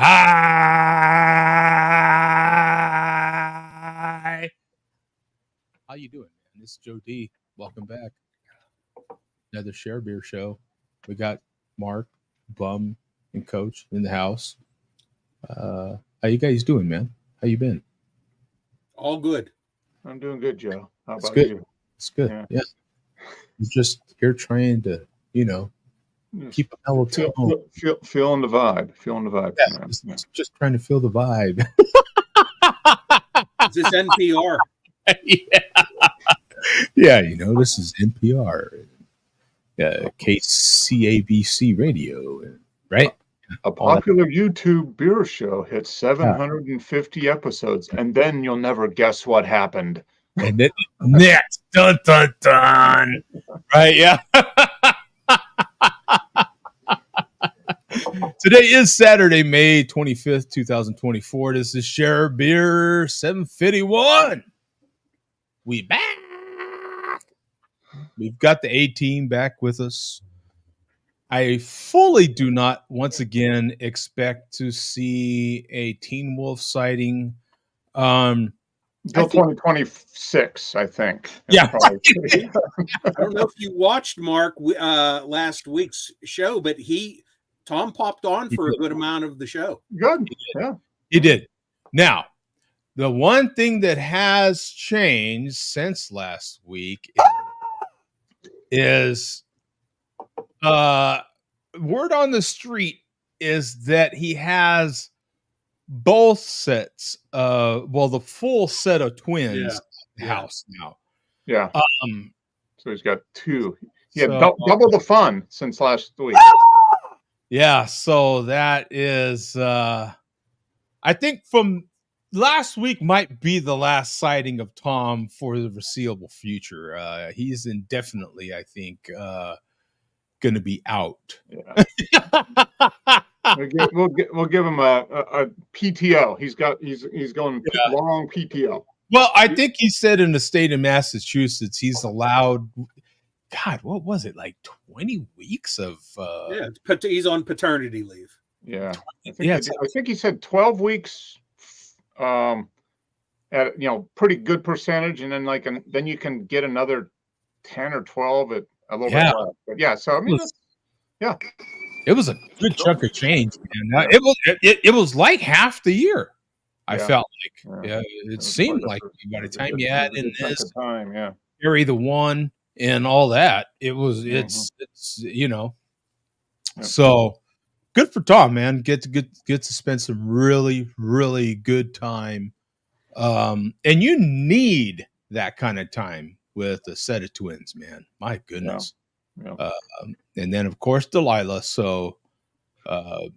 Hi. How you doing, man? This is Joe D. Welcome back. Another Share Beer show. We got Mark, Bum, and Coach in the house. How you guys doing, man? How you been? All good. I'm doing good, Joe. How It's about good. you? It's good. Yeah. I'm just here trying to, keep a mellow tone. Feeling the vibe. Feeling the vibe, Yeah, man. just trying to feel the vibe. Is this NPR? Yeah, this is NPR, KCABC radio, right? A popular YouTube beer show hit 750 episodes, and then you'll never guess what happened. And then next, dun dun dun, right? Yeah. Today is Saturday, May 25th, 2024. This is Share Beer 751. We back. We've got the A-team back with us. I fully do not, once again, expect to see a Teen Wolf sighting. Until 2026, I think. Yeah. I don't know if you watched Mark last week's show, but Tom popped on for a good amount of the show. Good. Yeah. He did. Now, the one thing that has changed since last week is word on the street is that he has both sets the full set of twins at the house now. Yeah. So he's got two. He had double the fun since last week. Yeah, so that is I think from last week might be the last sighting of Tom for the foreseeable future. He's indefinitely, I think, going to be out. Yeah. we'll give him a PTO. He's going long PTO. Well, I think he said in the state of Massachusetts he's allowed. God, what was it, like 20 weeks of? He's on paternity leave. Yeah, I think he said 12 weeks. At pretty good percentage, and then then you can get another 10 or 12 at a little bit less. But yeah, so I mean, it was a good chunk of change, man. It was like half the year. I felt like it seemed like by the time you add in this time, carry the one and all that, it's so good for Tom, man. Get to spend some really, really good time. And you need that kind of time with a set of twins, man. My goodness. Yeah. And then of course Delilah. So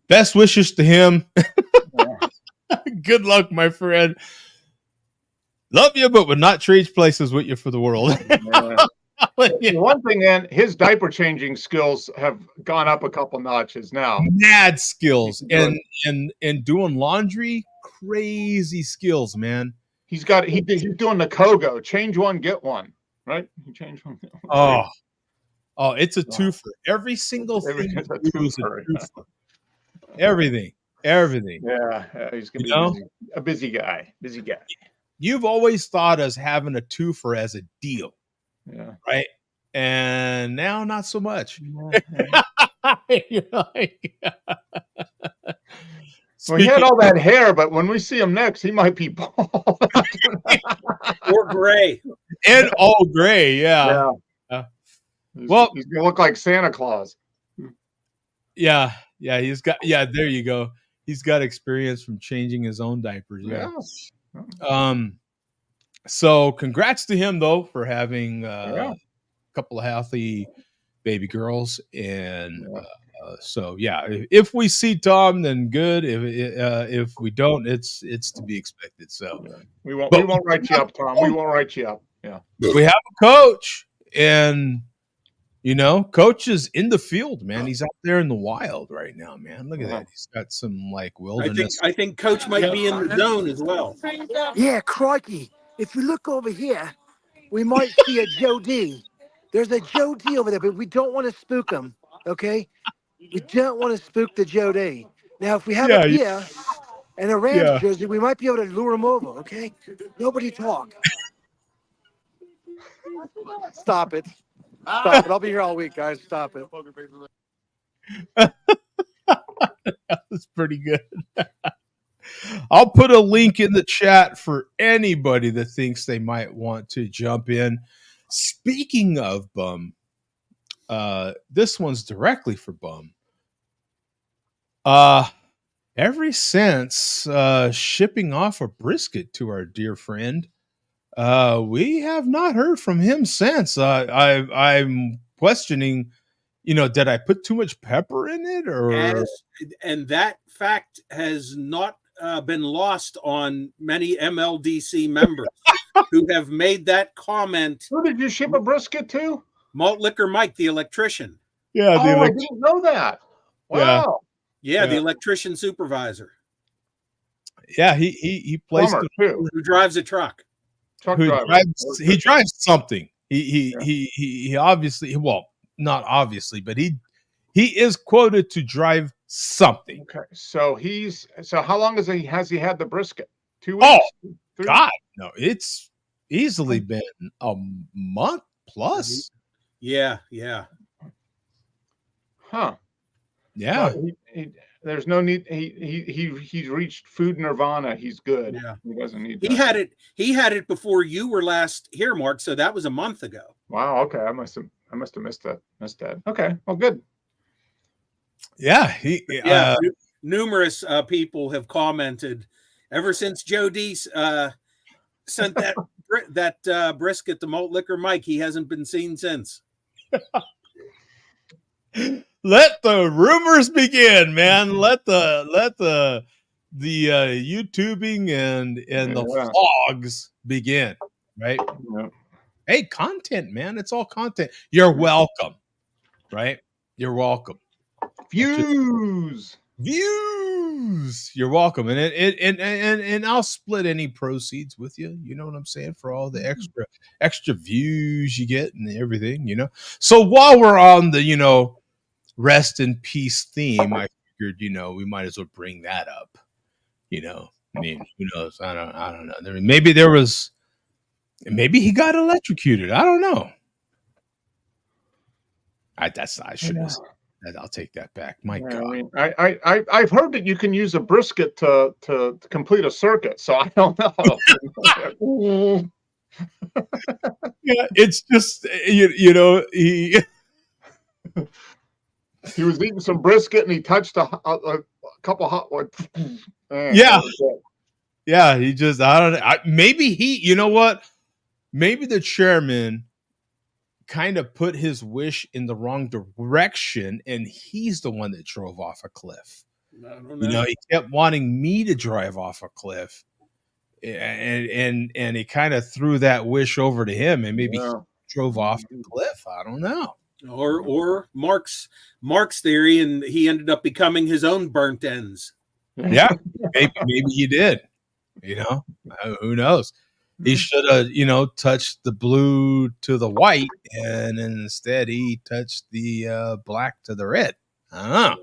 best wishes to him. Good luck, my friend. Love you, but would not trade places with you for the world. One thing, then, his diaper changing skills have gone up a couple notches now. Mad skills and doing laundry, crazy skills, man. He's doing the Kogo, change one, get one, right? He changed one. Oh, it's a twofer. Every single thing is a twofer. Everything. Yeah, he's gonna be a busy guy. You've always thought us having a twofer as a deal. Yeah. Right. And now not so much. Well, he had all that hair, but when we see him next, he might be bald. Or gray. And all gray, yeah. Well, he's gonna look like Santa Claus. Yeah, he's got there you go. He's got experience from changing his own diapers. Yeah. So congrats to him though for having a couple of healthy baby girls, and if we see Tom, then good. If we don't, it's to be expected. So we won't write you up, Tom. We won't write you up. Yeah, we have a coach, and coach is in the field, man. He's out there in the wild right now, man. Look at that. He's got some wilderness. I think coach might be in the zone as well. Yeah, crikey. If we look over here, we might see a Joe D. There's a Joe D over there, but we don't want to spook him, okay? We don't want to spook the Joe D. Now, if we have Yeah, a beer and a Rams yeah. jersey, we might be able to lure him over, okay? Nobody talk. Stop it. Stop it. I'll be here all week, guys. Stop it. That's pretty good. I'll put a link in the chat for anybody that thinks they might want to jump in. Speaking of Bum, this one's directly for Bum. Ever since shipping off a brisket to our dear friend, we have not heard from him since. I'm questioning, did I put too much pepper in it, or and that fact has not been lost on many MLDC members who have made that comment. Who did you ship a brisket to? Malt Liquor Mike, the electrician. yeah, I didn't know that. Wow. Yeah, the electrician supervisor. Yeah, he plays Plumber, too. Who drives a truck. Truck who driver. he drives something. He obviously, well, not obviously, but he is quoted to drive something. Okay, so how long has he had the brisket? 2 weeks? Oh 3 God, no, it's easily been a month plus. Yeah. Huh. Yeah. Well, there's no need. He's reached food nirvana. He's good. Yeah. He doesn't need. He had it before you were last here, Mark. So that was a month ago. Wow. Okay. I must have missed that. Okay. Well, good. Yeah. Numerous people have commented ever since Joe D sent that brisket to Malt Liquor Mike. He hasn't been seen since. Let the rumors begin, man. Let the YouTubing and the vlogs begin, right? Yeah. Hey, content, man. It's all content. You're welcome, right? You're welcome. Views. You're welcome, and I'll split any proceeds with you. You know what I'm saying, for all the extra views you get and everything. So while we're on the rest in peace theme, I figured we might as well bring that up. I mean, who knows? I don't know. Maybe he got electrocuted. I don't know. I should have. I'll take that back. My God. I mean, I've heard that you can use a brisket to complete a circuit, so I don't know. Yeah, it's just he was eating some brisket and he touched a couple hot ones. Yeah. He just, I don't know. Maybe you know what? Maybe the chairman kind of put his wish in the wrong direction, and he's the one that drove off a cliff. I don't know. He kept wanting me to drive off a cliff, and he kind of threw that wish over to him, and maybe he drove off the cliff. I don't know. Or Mark's theory, and he ended up becoming his own burnt ends. Yeah, maybe he did. Who knows? He should have, touched the blue to the white, and instead he touched the black to the red. I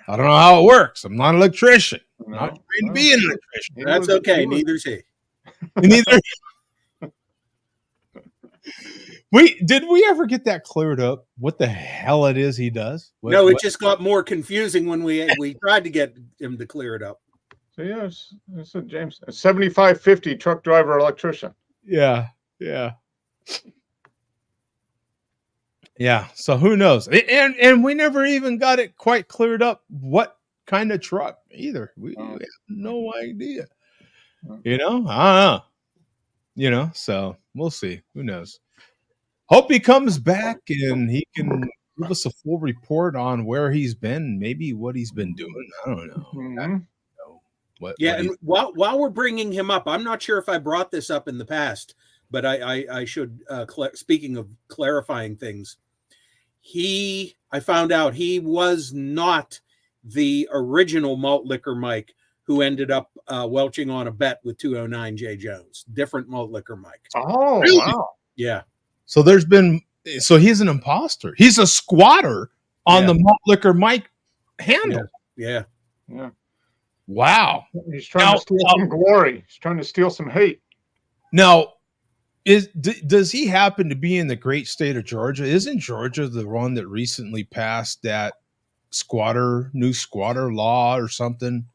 don't know how it works. I'm not an electrician. I'm not trained to be an electrician. That's okay. Neither's he. Neither. Did we ever get that cleared up? What the hell it is he does? It just got more confusing when we tried to get him to clear it up. So yes, it's a James 7550 truck driver electrician. Yeah. So who knows? And we never even got it quite cleared up what kind of truck either. We have no idea. I don't know. So we'll see. Who knows? Hope he comes back and he can give us a full report on where he's been, maybe what he's been doing. I don't know. Mm-hmm. And while we're bringing him up, I'm not sure if I brought this up in the past, but I should. Speaking of clarifying things, I found out he was not the original Malt Liquor Mike who ended up welching on a bet with 209 J Jones. Different Malt Liquor Mike. Oh, really? Wow. Yeah. So he's an imposter. He's a squatter on the Malt Liquor Mike handle. Yeah. Yeah. Wow. He's trying to steal some glory. He's trying to steal some hate. Now, does he happen to be in the great state of Georgia? Isn't Georgia the one that recently passed that new squatter law or something?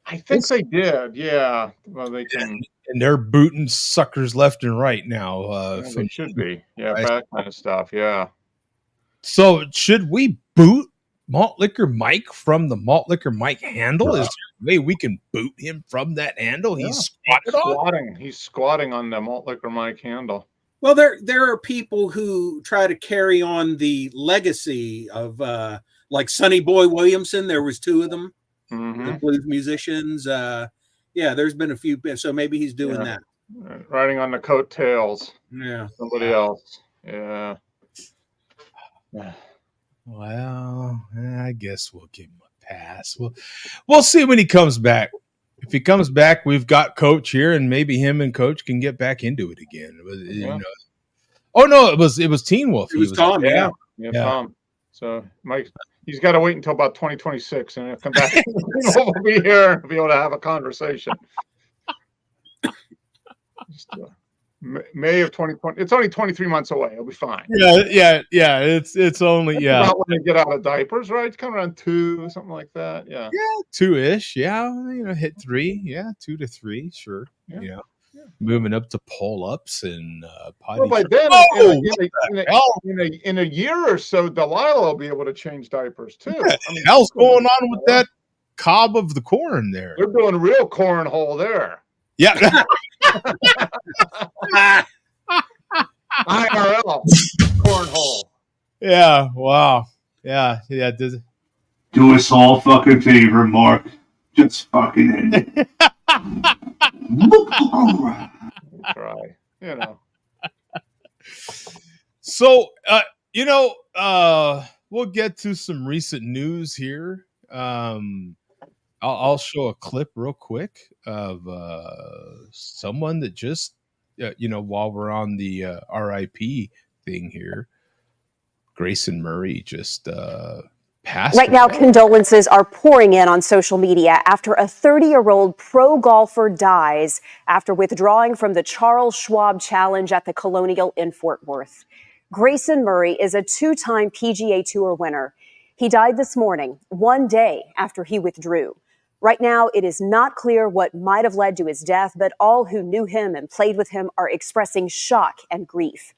I think they did. Yeah. Well, they can. And they're booting suckers left and right now. Yeah, they should be. Yeah, for that kind of stuff. Yeah. So should we boot Malt Liquor Mike from the Malt Liquor Mike handle? Is there a way we can boot him from that handle? Yeah. He's squatting. He's squatting on the Malt Liquor Mike handle. Well, there are people who try to carry on the legacy of like Sonny Boy Williamson. There was 2 of them, the blues musicians. Yeah, there's been a few. So maybe he's doing that. Riding on the coattails. Yeah. Somebody else. Yeah. Well, I guess we'll give him a pass. We'll see when he comes back. If he comes back, we've got Coach here, and maybe him and Coach can get back into it again. You know. Oh no, it was Teen Wolf. It was Tom. Yeah, Tom. So Mike, he's got to wait until about 2026, and he'll come back. We'll be here and be able to have a conversation. May of 2020. It's only 23 months away. It'll be fine. Yeah. It's only about when they get out of diapers, right? It's coming around 2, something like that. Yeah, 2-ish. Yeah, hit 3. Yeah, 2 to 3. Sure. Yeah. Moving up to pull-ups and potty. Well, by then, in a year or so, Delilah will be able to change diapers too. What the hell's going on with that cob of the corn there? They're doing real cornhole there. Yeah. IRL cornhole. Yeah. Wow. Yeah. Do us all fucking favor, Mark. Just fucking end it. Try. So, we'll get to some recent news here. I'll show a clip real quick of someone that just, while we're on the RIP thing here, Grayson Murray just passed right now, condolences are pouring in on social media after a 30-year-old pro golfer dies after withdrawing from the Charles Schwab Challenge at the Colonial in Fort Worth. Grayson Murray is a 2-time PGA Tour winner. He died this morning, one day after he withdrew. Right now, it is not clear what might have led to his death, but all who knew him and played with him are expressing shock and grief.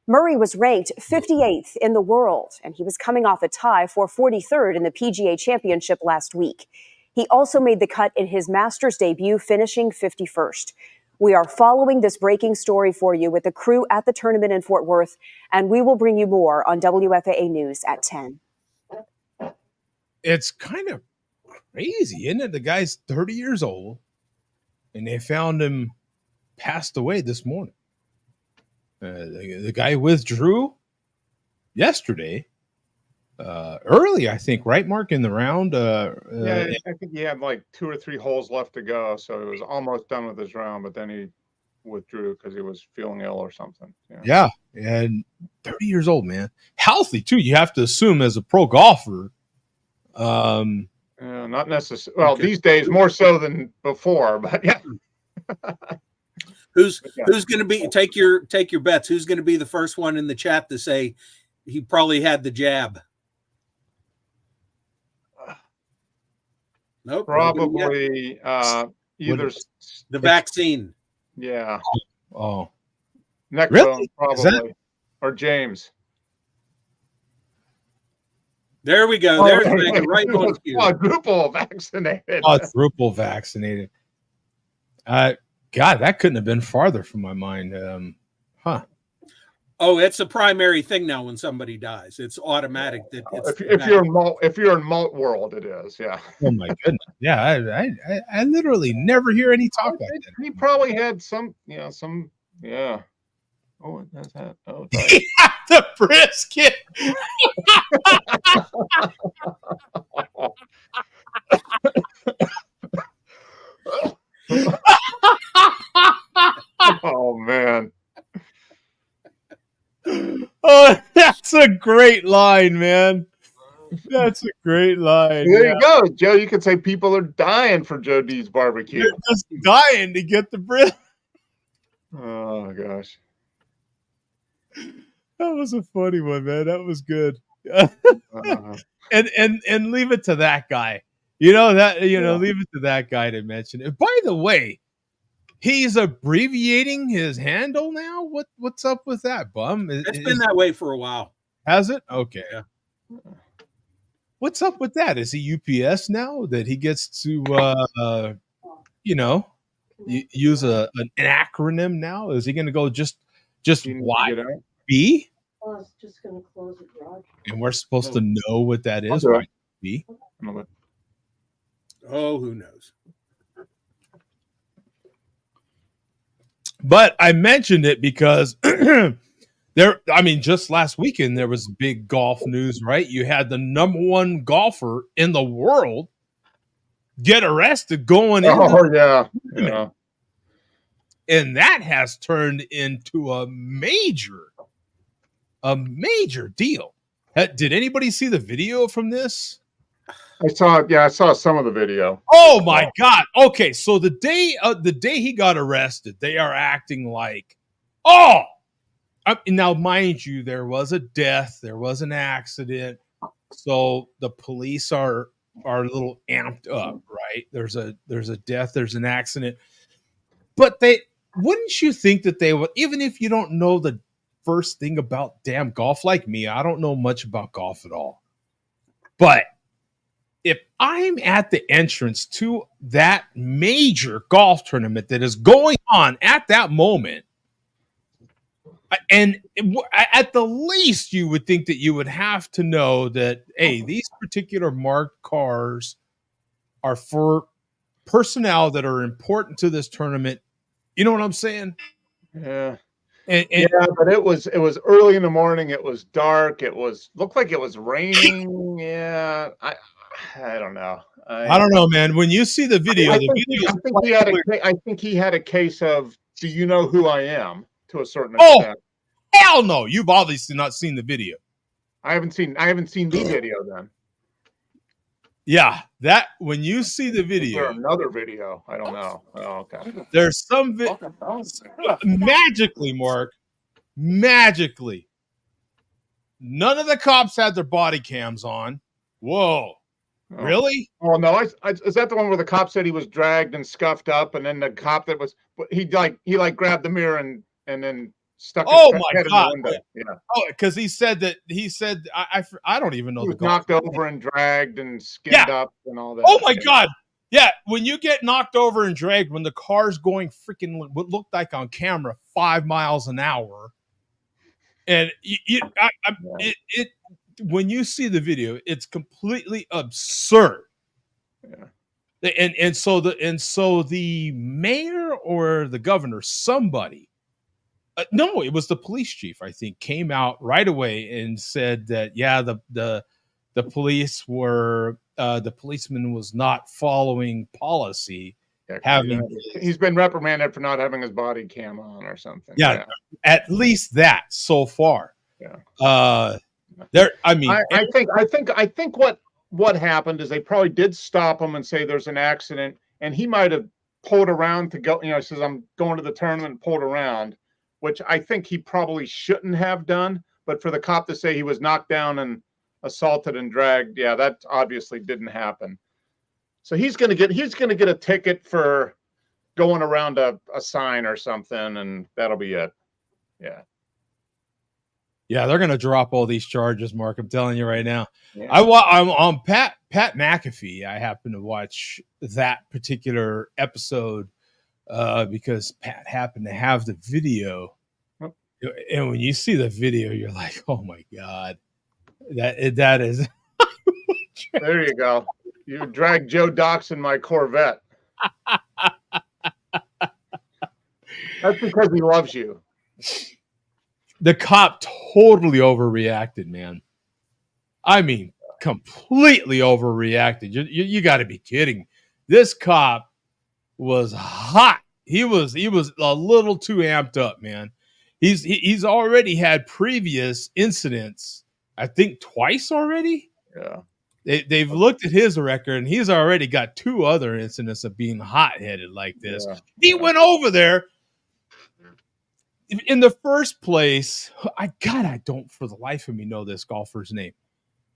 Murray was ranked 58th in the world, and he was coming off a tie for 43rd in the PGA Championship last week. He also made the cut in his Masters debut, finishing 51st. We are following this breaking story for you with the crew at the tournament in Fort Worth, and we will bring you more on WFAA News at 10. It's kind of crazy, isn't it? The guy's 30 years old, and they found him passed away this morning. The guy withdrew yesterday, early, I think, right, Mark, in the round? I think he had like 2 or 3 holes left to go, so he was almost done with his round, but then he withdrew because he was feeling ill or something. Yeah, and 30 years old, man. Healthy, too, you have to assume, as a pro golfer. Not necessarily. Well, these days, more so than before, but yeah. Who's going to be take your bets? Who's going to be the first one in the chat to say he probably had the jab? Nope. Probably either the vaccine. Yeah. Oh. Neck really? Bone, probably. Or James. There we go. There's Megan right on cue. Quadruple vaccinated. Quadruple vaccinated. God, that couldn't have been farther from my mind. Oh, it's a primary thing now when somebody dies. It's automatic that it's if you're in malt world, it is. Yeah. Oh my goodness. Yeah, I literally never hear any talk like that. He probably had some. Yeah. Oh, that's that. Oh, the brisket. Oh man. Oh, that's a great line, man. That's a great line. There you go, Joe. You could say people are dying for Joe D's barbecue. They're just dying to get the bread. Oh gosh. That was a funny one, man. That was good. Uh-huh. And leave it to that guy. Leave it to that guy to mention it. By the way, he's abbreviating his handle now. What's up with that, bum? It's been that way for a while. Has it? Okay. Yeah. What's up with that? Is he UPS now that he gets to use an acronym now? Is he going to go just YB? Well, it's just going to close it, Rod. And we're supposed to know what that is. YB. Oh, who knows? But I mentioned it because just last weekend there was big golf news, right? You had the number one golfer in the world get arrested going in. Oh, yeah. And that has turned into a major deal. Did anybody see the video from this? I saw some of the video. Oh my God. Okay. So the day he got arrested, they are acting like, now mind you, there was a death, there was an accident. So the police are a little amped up, right? There's a death, there's an accident. But wouldn't you think that they would, even if you don't know the first thing about damn golf like me, I don't know much about golf at all. But if I'm at the entrance to that major golf tournament that is going on at that moment, and at the least you would think that you would have to know that, hey, these particular marked cars are for personnel that are important to this tournament. You know what I'm saying? Yeah. And but it was early in the morning. It was dark. Looked like it was raining. Yeah. I don't know. I don't know, man. When you see the video, I think he had a case of, do you know who I am? To a certain extent. Oh, hell no! You've obviously not seen the video. I haven't seen the video then. Yeah, that when you see the video, another video. I don't know. Oh, okay. There's some magically, Mark. Magically, none of the cops had their body cams on. Whoa. Oh. Really? Oh no! Is that the one where the cop said he was dragged and scuffed up, and then the cop that was he grabbed the mirror and then stuck his head in the window. Yeah. Oh, because he said I don't even know. He was knocked over and dragged and skinned up and all that. Oh my God! Yeah, when you get knocked over and dragged, when the car's going freaking what looked like on camera 5 miles an hour, and when you see the video, it's completely absurd. Yeah. And so the mayor or the governor, somebody, no, it was the police chief, I think, came out right away and said that the police were the policeman was not following policy. He's been reprimanded for not having his body cam on or something. Yeah. At least that so far. Yeah. I think what happened is they probably did stop him and say there's an accident, and he might have pulled around to go. He says I'm going to the tournament and pulled around, which I think he probably shouldn't have done. But for the cop to say he was knocked down and assaulted and dragged, that obviously didn't happen. So he's gonna get a ticket for going around a sign or something, and that'll be it. Yeah. Yeah, they're going to drop all these charges, Mark. I'm telling you right now. Yeah. I'm on Pat McAfee. I happen to watch that particular episode because Pat happened to have the video. Oh. And when you see the video, you're like, oh, my God. That is. There you go. You dragged Joe Dox in my Corvette. That's because he loves you. The cop totally overreacted, man. I mean, completely overreacted. You got to be kidding. This cop was hot. He was a little too amped up, man. He's already had previous incidents, I think twice already. Yeah. They've looked at his record, and he's already got 2 other incidents of being hot-headed like this. Yeah. He went over there. In the first place, I don't for the life of me know this golfer's name,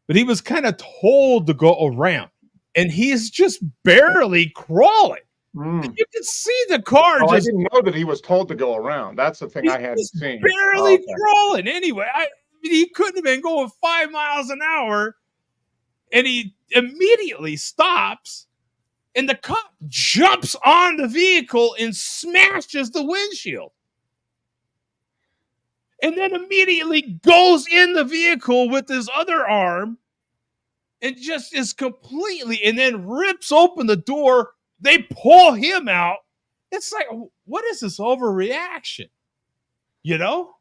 but he was kind of told to go around, and he's just barely crawling. Mm. You can see the car. I didn't know that he was told to go around. That's the thing I hadn't seen. Barely crawling. Anyway, he couldn't have been going 5 miles an hour, and he immediately stops, and the cop jumps on the vehicle and smashes the windshield. And then immediately goes in the vehicle with his other arm and just is completely, and then rips open the door. They pull him out. It's like, what is this overreaction? You know?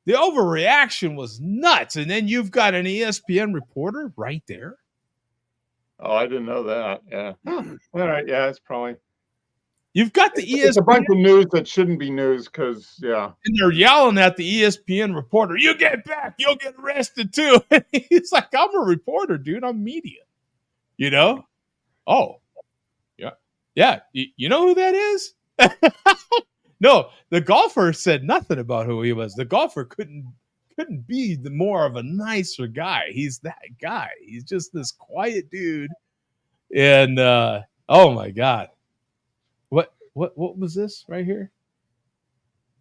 The overreaction was nuts. And then you've got an ESPN reporter right there. Oh, I didn't know that. Yeah. All right. Yeah, it's probably. You've got the ESPN. It's a bunch of news that shouldn't be news because, yeah. And they're yelling at the ESPN reporter, you get back, you'll get arrested too. And he's like, I'm a reporter, dude. I'm media. You know? Oh, yeah. Yeah. You know who that is? No, the golfer said nothing about who he was. The golfer couldn't be more of a nicer guy. He's that guy. He's just this quiet dude. And oh my God. What was this right here?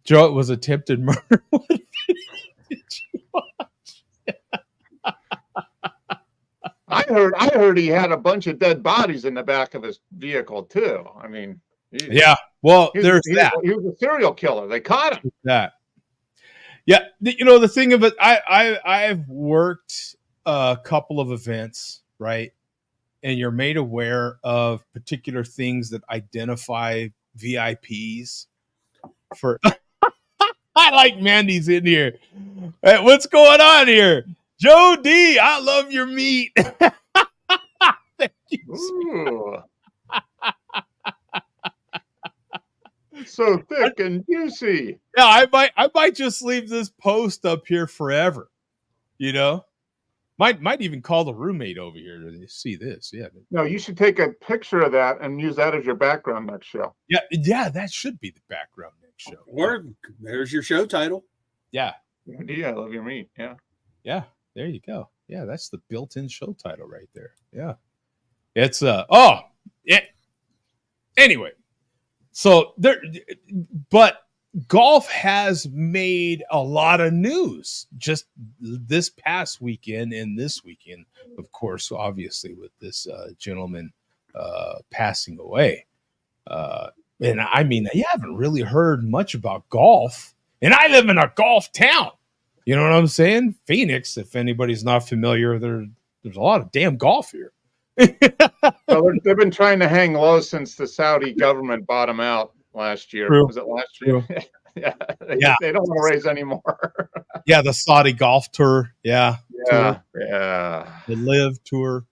Joe, it was attempted murder. What did you watch? I heard he had a bunch of dead bodies in the back of his vehicle too. I mean, yeah. Well, there's that. He was a serial killer. They caught him. That. Yeah, you know the thing of it. I've worked a couple of events, right? And you're made aware of particular things that identify VIPs for. I like Mandy's in here. Hey, what's going on here? Joe D, I love your meat. Thank you. So thick and juicy. Yeah, I might just leave this post up here forever. You know? Might even call the roommate over here to see this. Yeah. No, you should take a picture of that and use that as your background next show. Yeah, that should be the background next show. Or there's your show title. Yeah. Yeah, I love your meat. Yeah. Yeah, there you go. Yeah, that's the built-in show title right there. Yeah. It's anyway. So but golf has made a lot of news just this past weekend and this weekend, of course, obviously with this gentleman passing away. And I mean, you haven't really heard much about golf. And I live in a golf town. You know what I'm saying? Phoenix, if anybody's not familiar, there's a lot of damn golf here. Well, they've been trying to hang low since the Saudi government bought them out last year. True. Was it last year? Yeah. They don't want to raise any more. Yeah, the Saudi golf tour. Yeah. Yeah. The Live tour.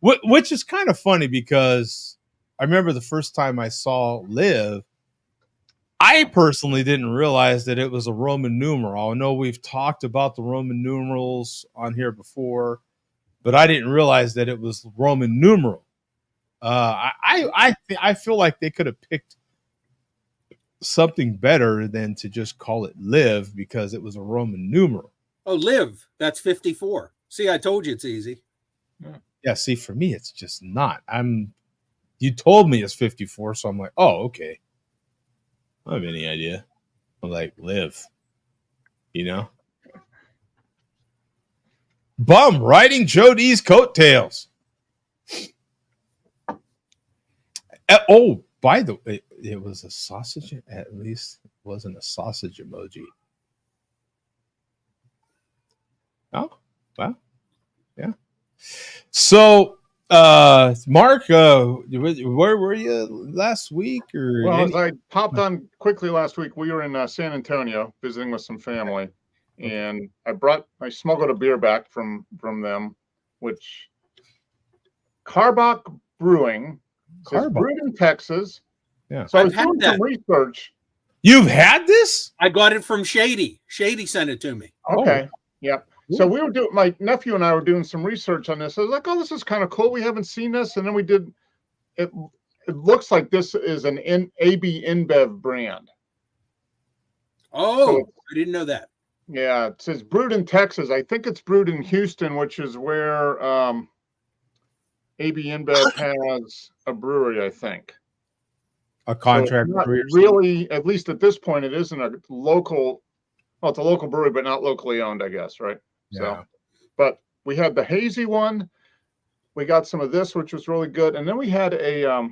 Which is kind of funny because I remember the first time I saw Live, I personally didn't realize that it was a Roman numeral. I know we've talked about the Roman numerals on here before, but I didn't realize that it was Roman numeral. I feel like they could have picked something better than to just call it Live because it was a Roman numeral. Oh, Live. That's 54. See, I told you it's easy. Yeah, see, for me, it's just not. You told me it's 54, so I'm like, oh, okay. I don't have any idea. I'm like, Live. You know? Bum riding Joe D's coattails. Oh, by the way, it was a sausage. At least it wasn't a sausage emoji. Oh, well, yeah. So, Mark, where were you last week? Well, I popped on quickly last week. We were in San Antonio visiting with some family, and I smuggled a beer back from them, which Carbach Brewing. It's brewed in Texas. Yeah. So I was doing some research. You've had this? I got it from Shady. Shady sent it to me. Okay. Yep. So we were doing, my nephew and I were doing some research on this. I was like, oh, this is kind of cool. We haven't seen this. And then we did, it looks like this is an AB InBev brand. Oh, so I didn't know that. Yeah, it says brewed in Texas. I think it's brewed in Houston, which is where AB InBev has a brewery, I think. A contract so brewery? Really, at least at this point, it isn't a local, well, it's a local brewery, but not locally owned, I guess, right? Yeah. So, but we had the hazy one. We got some of this, which was really good. And then we had a,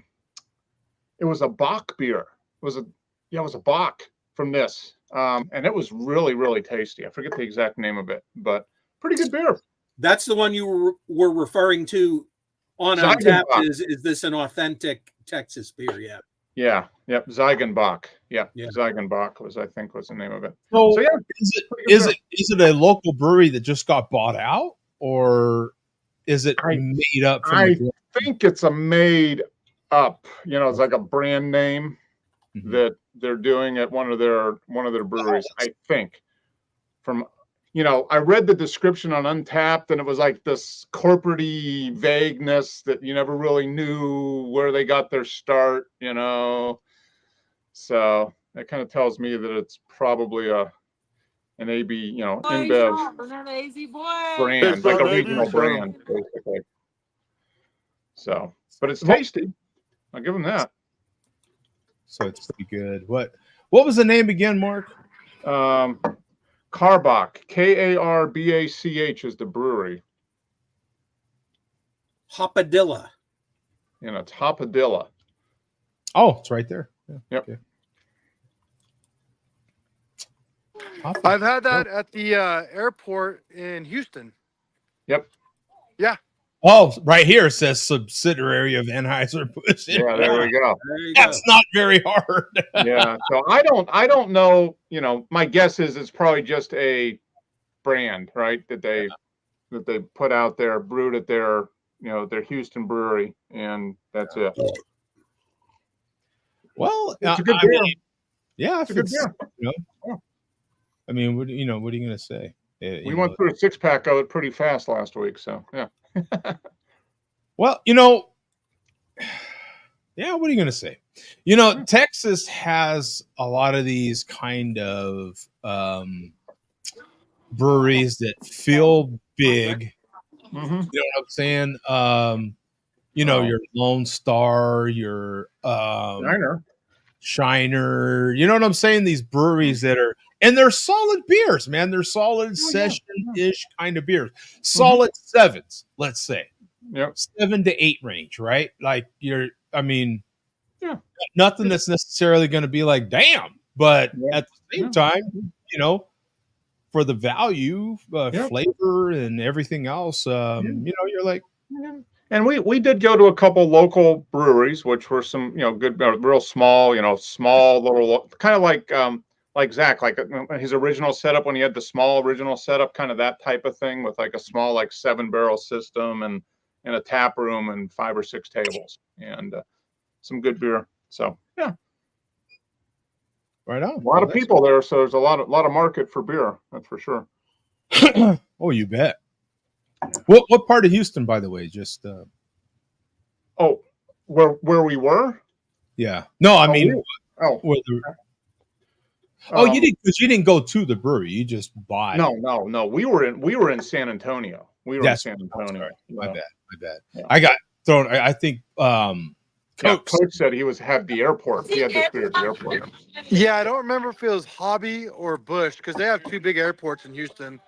it was a Bock beer. It was a Bock from this. And it was really, really tasty. I forget the exact name of it, but pretty good beer. That's the one you were referring to on Untapped. Is this an authentic Texas beer? Yeah. Yeah. Yep. Ziegenbach. Yeah. Ziegenbach was the name of it. So yeah, is it a local brewery that just got bought out, or is it made up? I think it's a made up. It's like a brand name that they're doing at one of their breweries. I think from. I read the description on Untapped, and it was like this corporate-y vagueness that you never really knew where they got their start, So that kind of tells me that it's probably an AB, InBev brand, like a regional brand, basically. So, but it's tasty. I'll give them that. So it's pretty good. What was the name again, Mark? Karbach, Karbach is the brewery. Hopadilla. It's Hopadilla. Oh, it's right there. Yeah. Yep. Okay. I've had that at the airport in Houston. Yep. Yeah. Oh, right here it says subsidiary of Anheuser-Busch. Yeah, there we go. That's not very hard. Yeah. So I don't know, my guess is it's probably just a brand, right? That they put out there, brewed at their Houston brewery, and that's it. Well, it's a good beer. Yeah, it's a good beer. I mean, what are you going to say? We went through a 6-pack of it pretty fast last week, so yeah. Well, yeah, what are you going to say? Texas has a lot of these kind of breweries that feel big. Mm-hmm. You know what I'm saying? Your Lone Star, your Shiner. You know what I'm saying? These breweries that are, and they're solid beers, man. They're solid session-ish kind of beers. Solid sevens, let's say. Yep. 7 to 8 range, right? Like nothing that's necessarily going to be like, damn. But at the same time, for the value, flavor, and everything else, you're like. And we did go to a couple local breweries, which were some, good, real small, small little, kind of like Zach, like his original setup when he had the small original setup, kind of that type of thing with like a small, like 7-barrel system and a tap room and 5 or 6 tables and some good beer. So yeah, right on. A lot of people there, so there's a lot of market for beer. That's for sure. Oh, you bet. What part of Houston, by the way? Just where we were? Yeah. No, I mean, you didn't, because you didn't go to the brewery. You just bought. No. We were in San Antonio. In San Antonio. My bad. Yeah. I got thrown. I think Coach said he had the airport. He had this beer at the airport. Yeah, I don't remember if it was Hobby or Bush, because they have 2 big airports in Houston.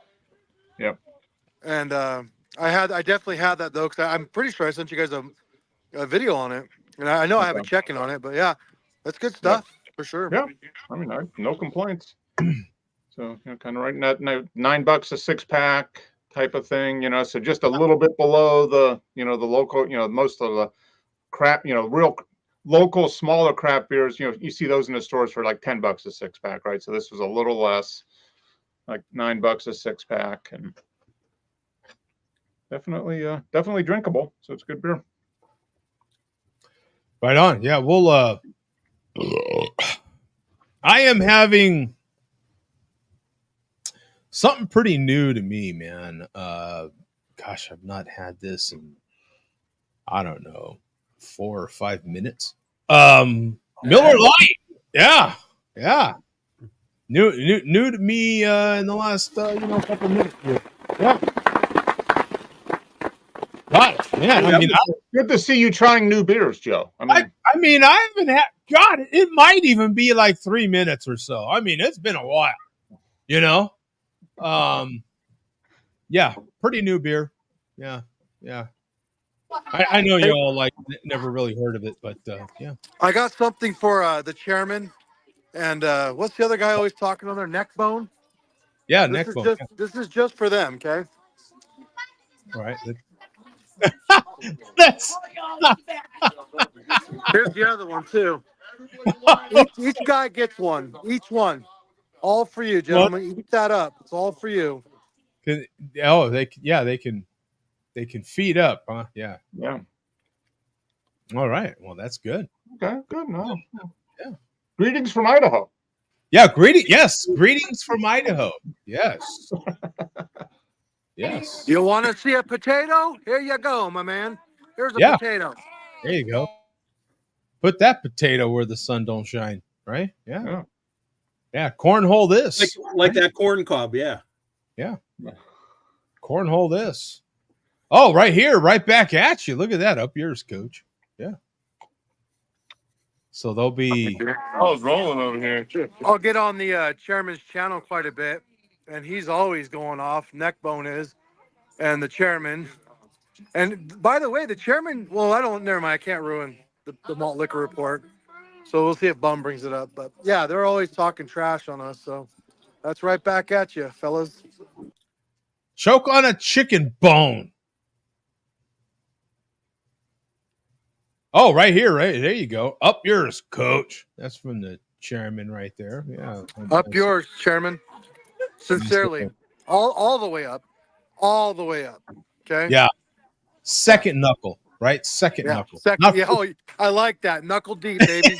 Yep. And I definitely had that though, because I'm pretty sure I sent you guys a video on it, and I know I have a check-in on it, but yeah, that's good stuff for sure. Yeah, I mean, no complaints. So kind of right in that $9 a 6-pack type of thing, so just a little bit below the the local, most of the crap, real local smaller craft beers, you see those in the stores for like $10 a 6-pack, right? So this was a little less, like $9 a 6-pack, and definitely drinkable. So it's good beer. Right on. Yeah, we'll I am having something pretty new to me, man. Gosh, I've not had this in, I don't know, 4 or 5 minutes. Miller Lite. Yeah. Yeah. New to me in the last couple minutes here. Yeah. God, man. I mean, good to see you trying new beers, Joe. I haven't had. God, it might even be like 3 minutes or so. I mean, it's been a while. Yeah, pretty new beer. Yeah. I know you all never really heard of it, but yeah. I got something for the chairman. And what's the other guy always talking on their neck bone? Yeah, this neck is bone. Just, This is just for them, okay? All right. That's Here's the other one too. Each guy gets one. Each one. All for you, gentlemen. Eat that up. It's all for you. They can feed up, huh? Yeah. Yeah. All right. Well, that's good. Okay, good. No. Yeah. Greetings from Idaho. Yeah, greetings from Idaho. Yes. Yes. You want to see a potato? Here you go, my man. Here's a potato. There you go. Put that potato where the sun don't shine, right? Yeah. Cornhole this. Like that corn cob, yeah. Yeah. Cornhole this. Oh, right here, right back at you. Look at that. Up yours, Coach. Yeah. So they'll be. I was rolling over here. I'll get on the chairman's channel quite a bit, and he's always going off. Neckbone is, and the chairman. And by the way, the chairman. Well, never mind. I can't ruin the malt liquor report. So we'll see if Bum brings it up. But yeah, they're always talking trash on us. So that's right back at you, fellas. Choke on a chicken bone. Oh, right here, right there you go. Up yours, Coach. That's from the chairman right there. Yeah. Up yours, chairman. Sincerely. All the way up. All the way up. Okay. Yeah. Second knuckle, right? Second knuckle. Knuckle. Yeah, oh, I like that. Knuckle deep, baby.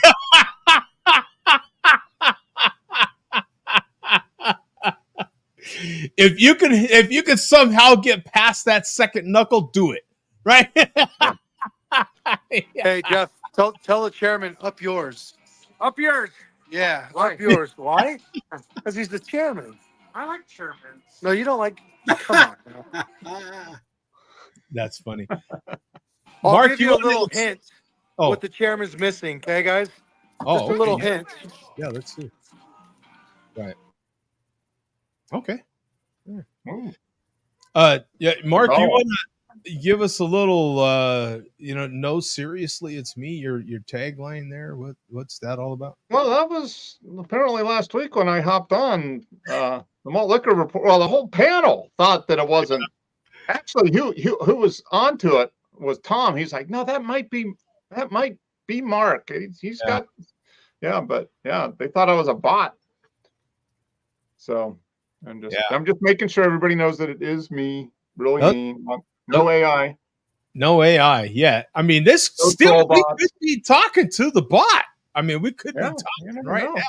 If you can somehow get past that second knuckle, do it. Right? Hey, Jeff, tell the chairman up yours. Up yours. Yeah, up yours. Why? Because he's the chairman. I like chairmen. No, you don't like. Come on. That's funny. I'll Mark, give you a little hint what the chairman's missing, okay, guys? Just a little hint. Yeah, let's see. Right. Okay. Yeah, Mark, you want to give us a little no, seriously, it's me, your tagline there. What's that all about? Well, that was apparently last week when I hopped on the malt liquor report. Well, the whole panel thought that it wasn't. Actually, who was onto it was Tom. He's like, no, that might be Mark. He's got, but they thought I was a bot. So I'm just making sure everybody knows that it is me, really me. No AI. No AI. Yeah. I mean, we could be talking to the bot. I mean, we could be talking right now.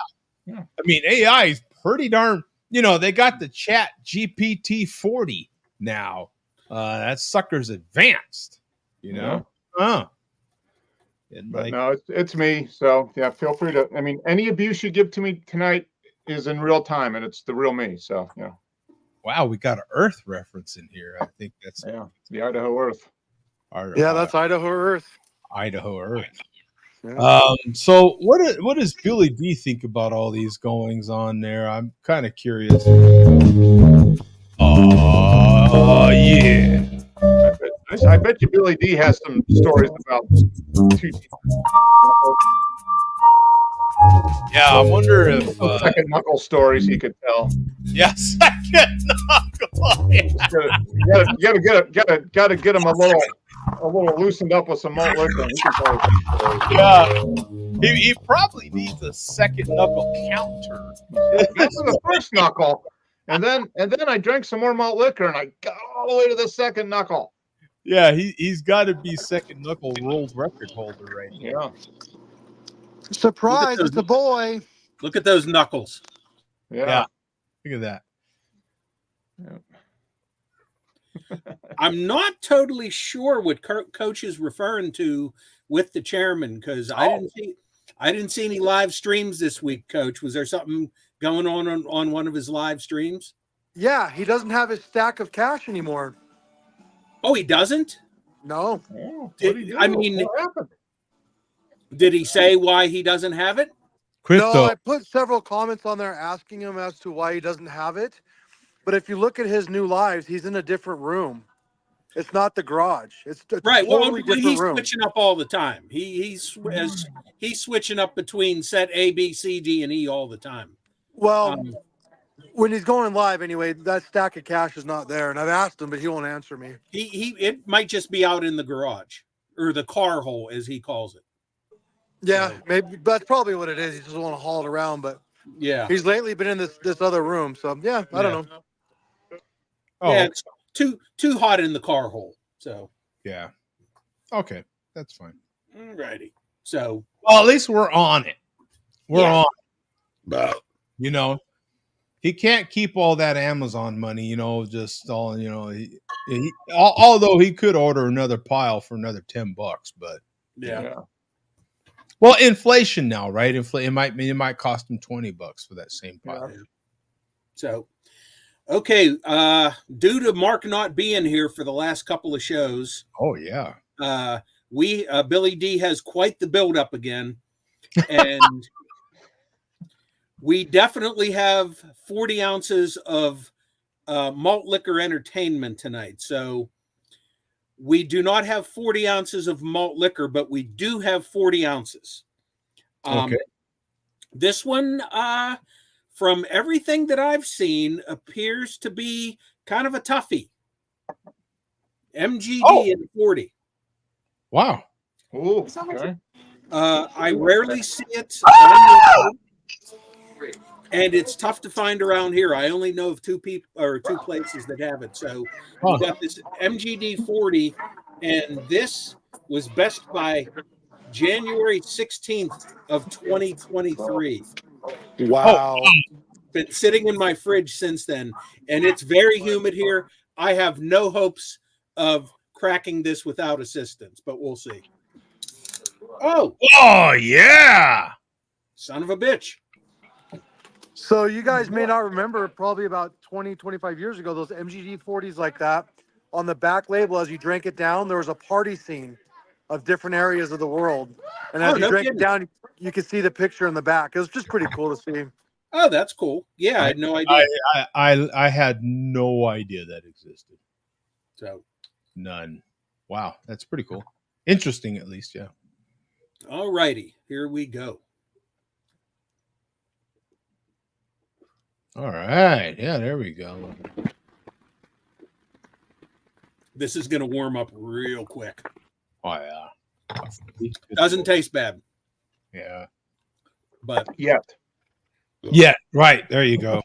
Yeah. I mean, AI is pretty darn. They got the Chat GPT 40 now. That sucker's advanced. But no, it's me. So yeah, feel free to. I mean, any abuse you give to me tonight is in real time, and it's the real me. So yeah. Wow, we got an Earth reference in here. I think that's the Idaho Earth. That's Idaho Earth. Idaho Earth. Yeah. So what does Billy D think about all these goings on there? I'm kind of curious. Oh yeah. I bet you Billy D has some stories about. Yeah, I wonder if second knuckle stories he could tell. Yes, second knuckle. You gotta get him a little loosened up with some malt liquor. Yeah, he probably needs a second knuckle counter. That's the first knuckle, and then I drank some more malt liquor, and I got all the way to the second knuckle. Yeah, he's got to be second knuckle world record holder right now. Yeah. Surprise! It's a boy. Look at those knuckles. Yeah. Look at that. I'm not totally sure what Coach is referring to with the chairman, because I didn't see any live streams this week. Coach, was there something going on one of his live streams? Yeah, he doesn't have his stack of cash anymore. Oh, he doesn't? No. Oh, I mean, what happened? Did he say why he doesn't have it? Crypto. No, I put several comments on there asking him as to why he doesn't have it. But if you look at his new lives, he's in a different room. It's not the garage. It's a right. totally different he's room. Switching up all the time. He's switching up between set A, B, C, D, and E all the time. Well, when he's going live anyway, that stack of cash is not there. And I've asked him, but he won't answer me. It might just be out in the garage or the car hole, as he calls it. Yeah, maybe that's probably what it is. He just doesn't want to haul it around, but yeah, he's lately been in this other room. So yeah, I don't know. Oh, yeah, it's too hot in the car hole. So yeah, okay, that's fine. Alrighty. So well, at least we're on it. We're on. You know, he can't keep all that Amazon money. You know, just all although he could order another pile for another $10, but yeah. Well, inflation now, right? It might cost him $20 for that same pile. Yeah. So, okay, due to Mark not being here for the last couple of shows, oh yeah, Billy D has quite the build-up again, and we definitely have 40 ounces of malt liquor entertainment tonight. So. We do not have 40 ounces of malt liquor, but we do have 40 ounces. Okay. This one, from everything that I've seen, appears to be kind of a toughie. MGD in 40. Wow. Oh, okay. I rarely see it. And it's tough to find around here. I only know of two places that have it. So we got this MGD 40, and this was best by January 16th of 2023. Wow. Been sitting in my fridge since then, and it's very humid here. I have no hopes of cracking this without assistance, but we'll see. Oh yeah. Son of a bitch. So you guys may not remember, probably about 20, 25 years ago, those MGD 40s like that. On the back label, as you drank it down, there was a party scene of different areas of the world. And as you drank it down, you could see the picture in the back. It was just pretty cool to see. Oh, that's cool. Yeah, I had no idea. I had no idea that existed. So none. Wow, that's pretty cool. Interesting, at least, yeah. All righty, here we go. All right. Yeah, there we go. This is going to warm up real quick. Oh, yeah. Doesn't taste bad. Yeah. But yet. Yeah, right. There you go.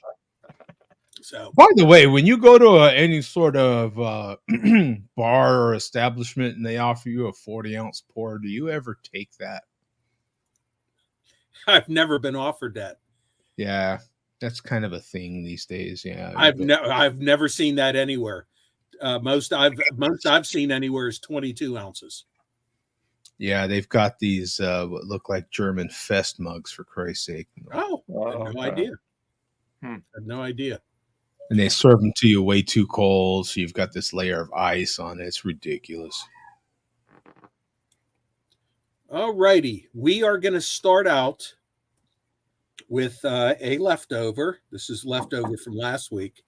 So, by the way, when you go to any sort of bar or establishment and they offer you a 40-ounce pour, do you ever take that? I've never been offered that. Yeah. That's kind of a thing these days. Yeah, I've never seen that anywhere. Most I've seen anywhere is 22 ounces. Yeah, they've got these what look like German fest mugs, for Christ's sake. Oh, I had no idea. I had no idea. And they serve them to you way too cold, so you've got this layer of ice on it. It's ridiculous. All righty, we are going to start out with a leftover. This is leftover from last week.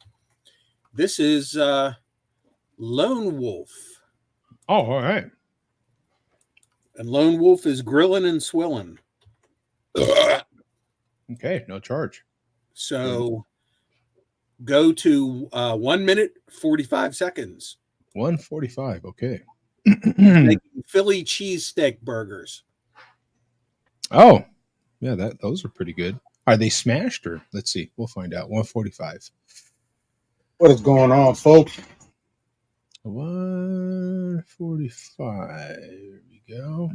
This is Lone Wolf. Oh, all right. And Lone Wolf is grilling and swilling. Okay, no charge. So go to 1 minute, 45 seconds. 1:45, okay. Making Philly cheesesteak burgers. Oh, yeah, those are pretty good. Are they smashed or let's see? We'll find out. 1:45. What is going on, folks? 1:45. There we go.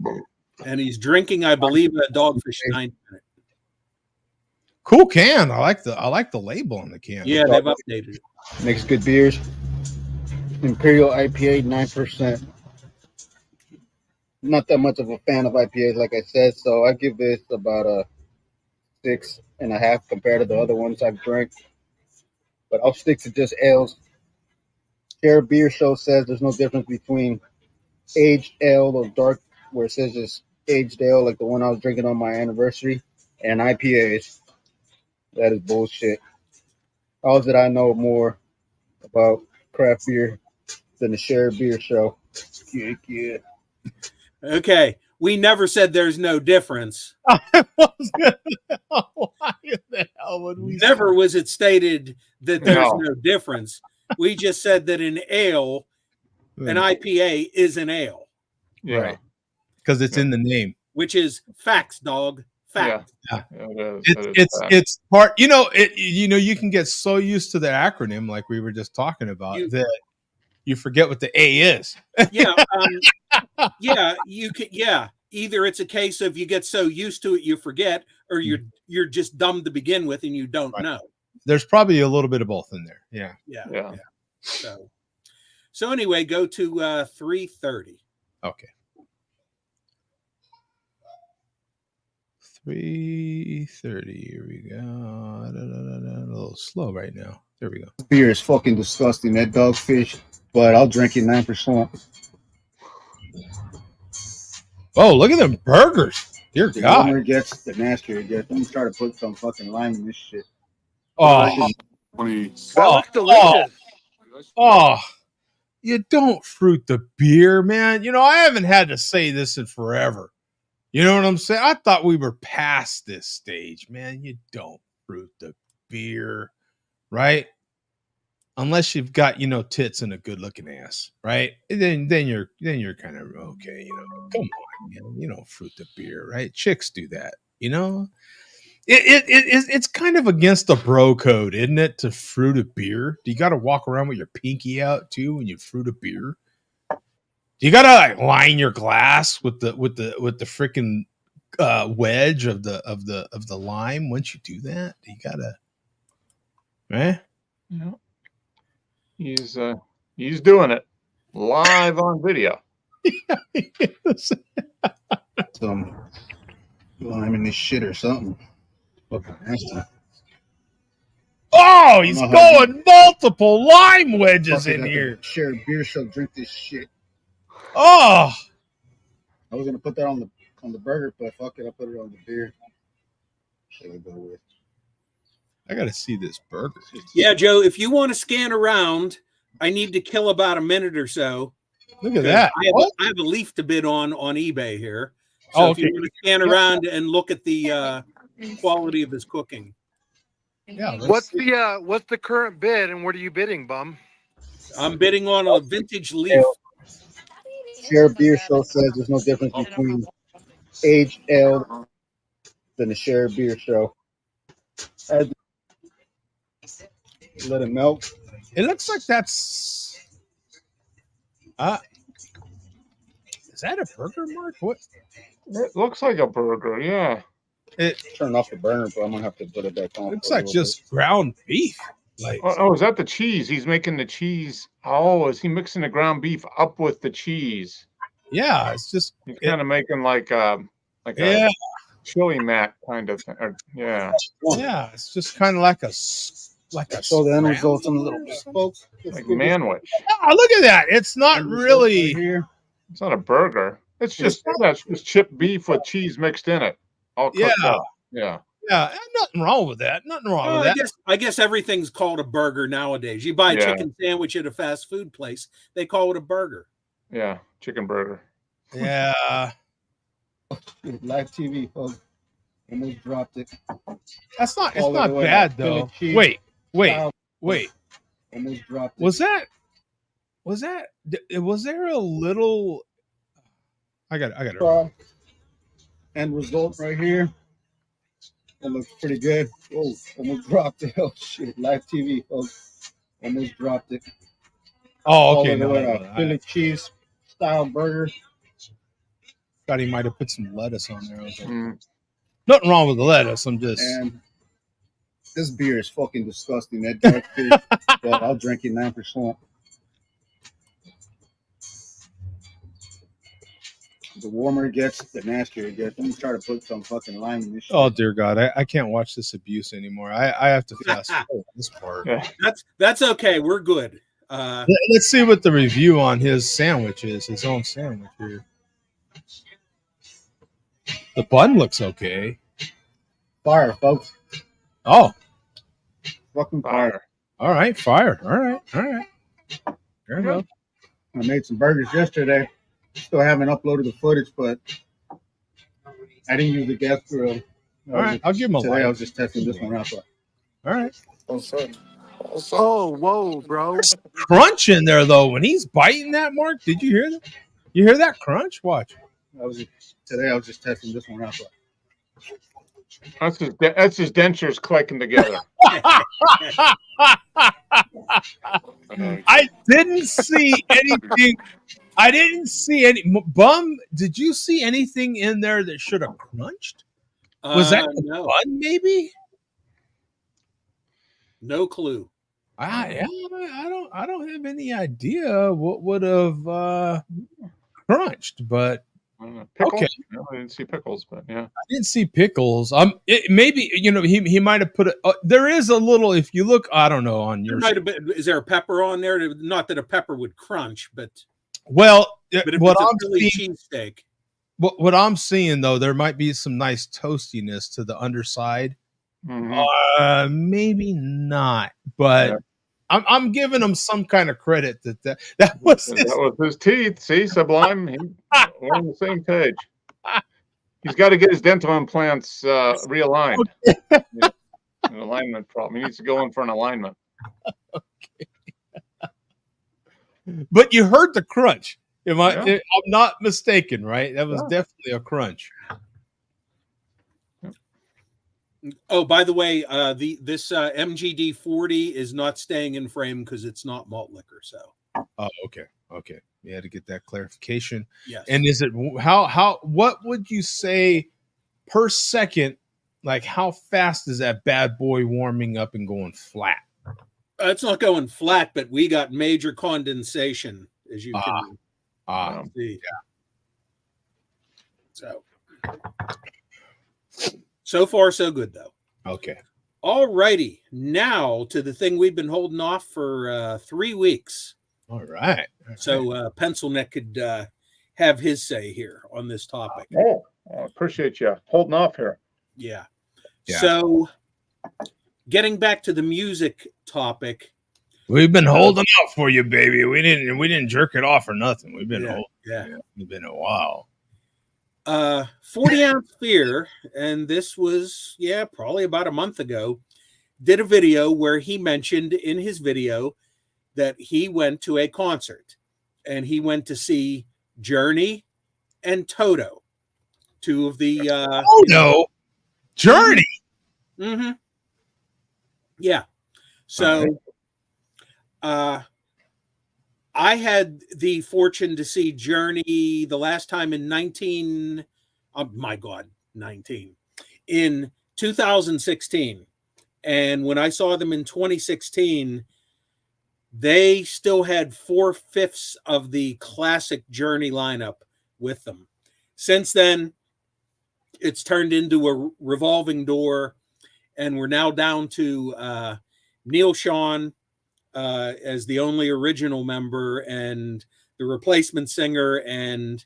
And he's drinking, I believe, a Dogfish 9. Cool can. I like the label on the can. Yeah, they've updated it. Makes good beers. Imperial IPA, 9%. Not that much of a fan of IPAs, like I said, so I give this about a 6.5 compared to the other ones I've drank. But I'll stick to just ales. Share Beer Show says there's no difference between aged ale or dark, where it says just aged ale, like the one I was drinking on my anniversary, and IPAs. That is bullshit. How is it I know more about craft beer than the Share Beer Show? Yeah. Okay, we never said there's no difference. Why the hell would we? Never was it stated that there's no difference. We just said that an ale, an IPA is an ale. Yeah. Right. Because it's in the name. Which is facts, dog. Facts. Yeah. It's part, you can get so used to the acronym like we were just talking about that you forget what the A is. Yeah. You can, either it's a case of you get so used to it you forget, or you're just dumb to begin with and you don't know. There's probably a little bit of both in there. Yeah. So anyway, go to 3:30. Okay. 3:30. Here we go. A little slow right now. There we go. Beer is fucking disgusting. That dogfish, but I'll drink it 9%. Oh, look at them burgers. Dear the God. The gets, the nastier it gets. Let me try to put some fucking lime in this shit. Oh, that looks delicious. Oh, you don't fruit the beer, man. I haven't had to say this in forever. You know what I'm saying? I thought we were past this stage, man. You don't fruit the beer, right? Unless you've got, tits and a good-looking ass, right? Then you're kind of okay, Come on, man. You don't fruit the beer, right? Chicks do that, It's kind of against the bro code, isn't it, to fruit a beer? Do you got to walk around with your pinky out too when you fruit a beer? Do you got to line your glass with the freaking wedge of the lime? Once you do that, you gotta, Yeah. He's doing it live on video. Some lime in this shit or something. Fucking nasty. Oh, he's going multiple lime wedges in here. Share Beer Show, drink this shit. Oh, I was gonna put that on the burger, but fuck it, I put it on the beer. Should I go with? I gotta see this burger. Yeah, Joe, if you want to scan around, I need to kill about a minute or so. Look at that. I have a leaf to bid on eBay here. So if you want to scan around and look at the quality of his cooking. Yeah. What's the current bid and what are you bidding, bum? I'm bidding on a vintage leaf. Share Beer Show says there's no difference between aged ale than the Share Beer Show. Let it melt. It looks like that's is that a burger, Mark? What? It looks like a burger, yeah. Turn off the burner, but I'm gonna have to put it back on. Looks like just ground beef. Like, is that the cheese? He's making the cheese. Oh, is he mixing the ground beef up with the cheese? Yeah, it's just he's kind of making like a chili mac kind of thing. Yeah, it's just kind of like a so the end results in a little folks like manwich. Oh, look at that! It's not really here. It's not a burger. It's just chipped beef with cheese mixed in it. All cooked up. Yeah. Yeah, nothing wrong with that. Nothing wrong with that. I guess everything's called a burger nowadays. You buy a chicken sandwich at a fast food place, they call it a burger. Yeah, chicken burger. Yeah. Live TV, folks. Almost dropped it. That's not. It's not bad though. Wait. Almost dropped it. Was there a little? I got it. End result right here. That looks pretty good. Oh, almost dropped it. Oh shit! Live TV, folks. Almost dropped it. Oh, okay. Philly cheese style burger. Thought he might have put some lettuce on there. I was like, nothing wrong with the lettuce. I'm just. And This beer is fucking disgusting. That dark beer, but I'll drink it 9%. The warmer it gets, the nastier it gets. Let me try to put some fucking lime in this shit. Oh dear God, I can't watch this abuse anymore. I have to fast forward this part. Yeah. That's okay. We're good. Let's see what the review on his sandwich is. His own sandwich here. The bun looks okay. Fire, folks. Oh, Fucking fire. all right, fire. All right. There you go. I made some burgers yesterday. Still haven't uploaded the footage, but I didn't use the gas grill. All right, I'll give him a today. like. I was just testing this one out. But All right. Oh, whoa, bro. There's crunch in there though. When he's biting that, Mark, did you hear that? You hear that crunch? Watch. Today I was just testing this one out. But That's his dentures clicking together. I didn't see anything. I didn't see any. Bum, did you see anything in there that should have crunched? Was that the bun, maybe? No clue. I don't have any idea what would have crunched, but Pickles? okay. No, I didn't see pickles, but yeah. I didn't see pickles. Maybe he might have put it. There is a little. If you look, I don't know on your. Is there a pepper on there? Not that a pepper would crunch, but well, but if what it's I'm a Philly seeing, cheesesteak. what I'm seeing though, there might be some nice toastiness to the underside. Mm-hmm. Maybe not, but Yeah. I'm giving him some kind of credit that was his teeth. See, Sublime, we're on the same page. He's got to get his dental implants realigned. Yeah, an alignment problem. He needs to go in for an alignment. Okay. But you heard the crunch. I'm not mistaken, right? That was definitely a crunch. Oh, by the way, this MGD 40 is not staying in frame because it's not malt liquor. So. Oh, okay. You had to get that clarification. Yes. And is it what would you say per second? Like how fast is that bad boy warming up and going flat? It's not going flat, but we got major condensation, as you can see. Yeah. So far, so good, though. Okay. All righty. Now to the thing we've been holding off for 3 weeks. All right. So Pencil Neck could have his say here on this topic. Oh, I appreciate you holding off here. Yeah. So getting back to the music topic. We've been holding out for you, baby. We didn't jerk it off or nothing. We've been holding. Yeah. It's been a while. 40 Ounce Fear, and this was probably about a month ago, did a video where he mentioned in his video that he went to a concert and he went to see Journey and Toto, two of the Journey. Mm-hmm. Yeah. So I had the fortune to see Journey the last time in 2016. And when I saw them in 2016, they still had 4/5 of the classic Journey lineup with them. Since then, it's turned into a revolving door, and we're now down to Neil Sean as the only original member, and the replacement singer, and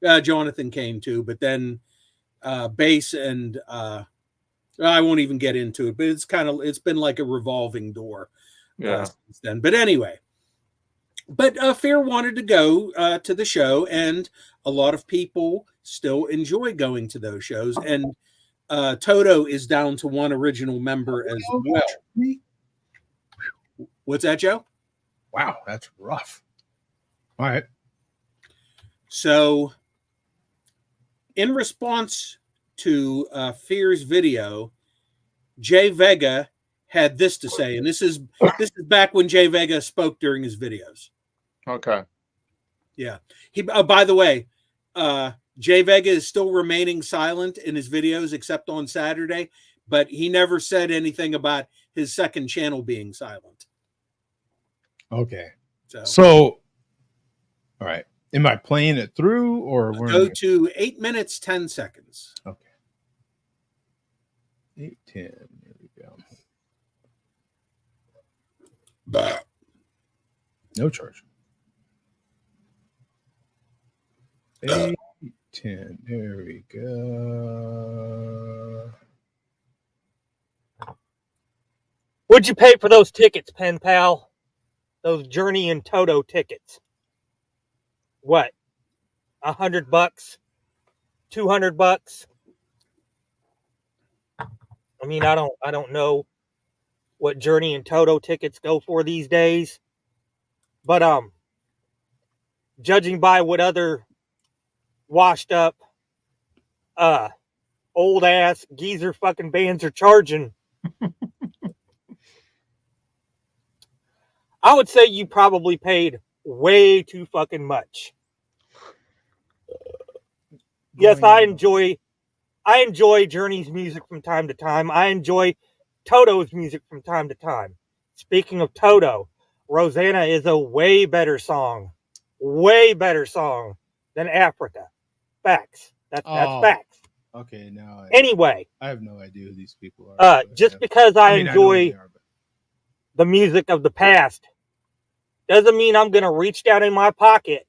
Jonathan Cain too. But then bass and I won't even get into it. But it's been like a revolving door since then. But anyway, Fear wanted to go to the show, and a lot of people still enjoy going to those shows. And Toto is down to one original member as well. What's that, Joe? Wow, that's rough. All right. So, in response to Fear's video, Jay Vega had this to say, and this is back when Jay Vega spoke during his videos. Okay. Yeah. He. By the way, Jay Vega is still remaining silent in his videos, except on Saturday, but he never said anything about his second channel being silent. Okay. So all right. Am I playing it through or go to 8 minutes, 10 seconds? Okay. 8:10. There we go. Bah. No charge. 8:10. There we go. What'd you pay for those tickets, pen pal? Those Journey and Toto tickets. What? $100? $200? I mean, I don't know what Journey and Toto tickets go for these days, but judging by what other washed up old ass geezer fucking bands are charging, I would say you probably paid way too fucking much. Yes, I enjoy Journey's music from time to time. I enjoy Toto's music from time to time. Speaking of Toto, Rosanna is a way better song than Africa. Facts. That's facts. Okay, now anyway, I have no idea who these people are. Just because I enjoy the music of the past doesn't mean I'm going to reach down in my pocket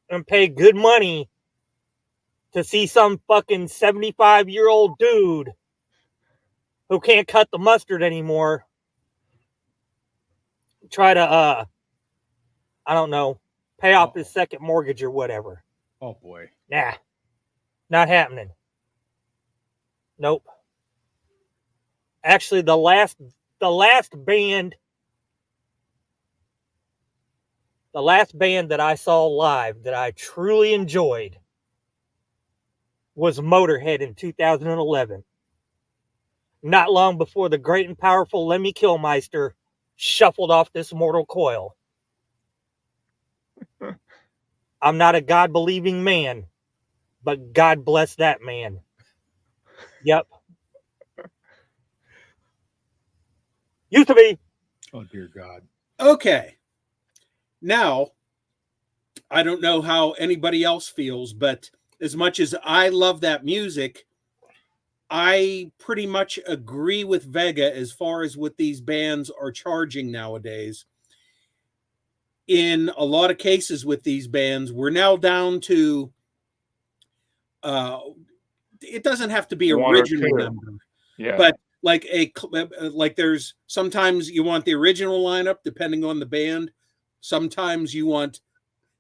and pay good money to see some fucking 75-year-old dude who can't cut the mustard anymore try to, I don't know, pay off his second mortgage or whatever. Oh, boy. Nah. Not happening. Nope. Actually, the last band that I saw live that I truly enjoyed was Motorhead in 2011. Not long before the great and powerful Lemmy Kilmister shuffled off this mortal coil. I'm not a God-believing man, but God bless that man. Yep. Used to be. Oh, dear God. Okay. Now, I don't know how anybody else feels, but as much as I love that music, I pretty much agree with Vega as far as what these bands are charging nowadays. In a lot of cases with these bands, we're now down to it doesn't have to be original number. Yeah. But like there's sometimes you want the original lineup depending on the band. Sometimes you want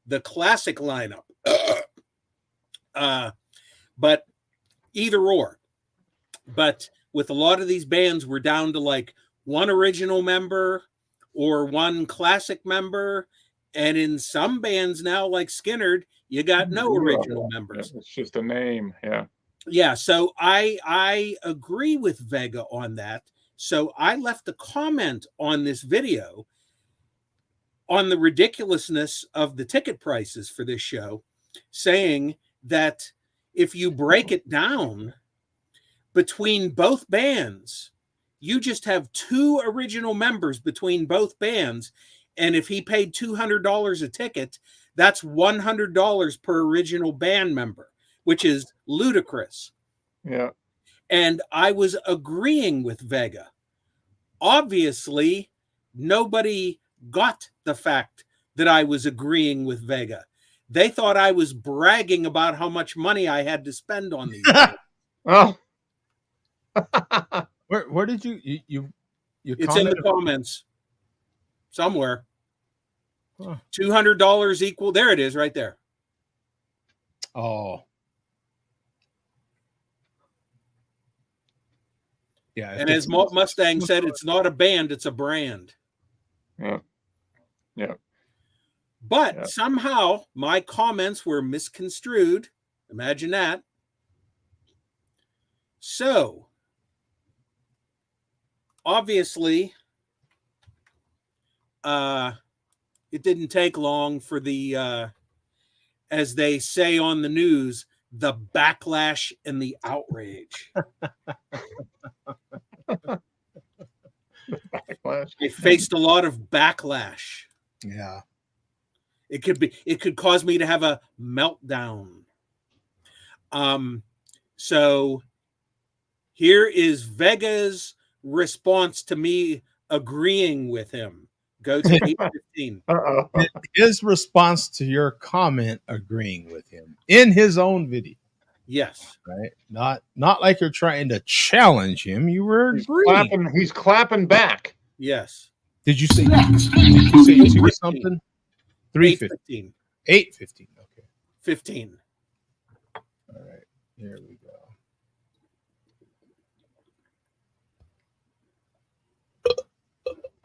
the classic lineup. But either or. But with a lot of these bands, we're down to like one original member or one classic member. And in some bands now, like Skynyrd, you got no original members. It's just a name. Yeah. Yeah. So I agree with Vega on that. So I left a comment on this video on the ridiculousness of the ticket prices for this show, saying that if you break it down between both bands, you just have two original members between both bands. And if he paid $200 a ticket, that's $100 per original band member, which is ludicrous. Yeah. And I was agreeing with Vega. Obviously, nobody got the fact that I was agreeing with Vega. They thought I was bragging about how much money I had to spend on these. Oh. Where did you It's in the comments somewhere. Huh. $200 equal. There it is right there. Oh. Yeah. And as Mustang said, it's not a band, it's a brand. Yeah. Yeah. But somehow my comments were misconstrued. Imagine that. So, obviously, it didn't take long for the, as they say on the news, the backlash and the outrage. They faced a lot of backlash. Yeah. It could cause me to have a meltdown. So here is Vega's response to me agreeing with him. Go to 8:15. His response to your comment agreeing with him in his own video. Yes. Right. Not like you're trying to challenge him. You were agreeing. He's clapping back. Yes. Did you say 2 something? 3:15. 8:15. Okay. 15. All right. Here we go.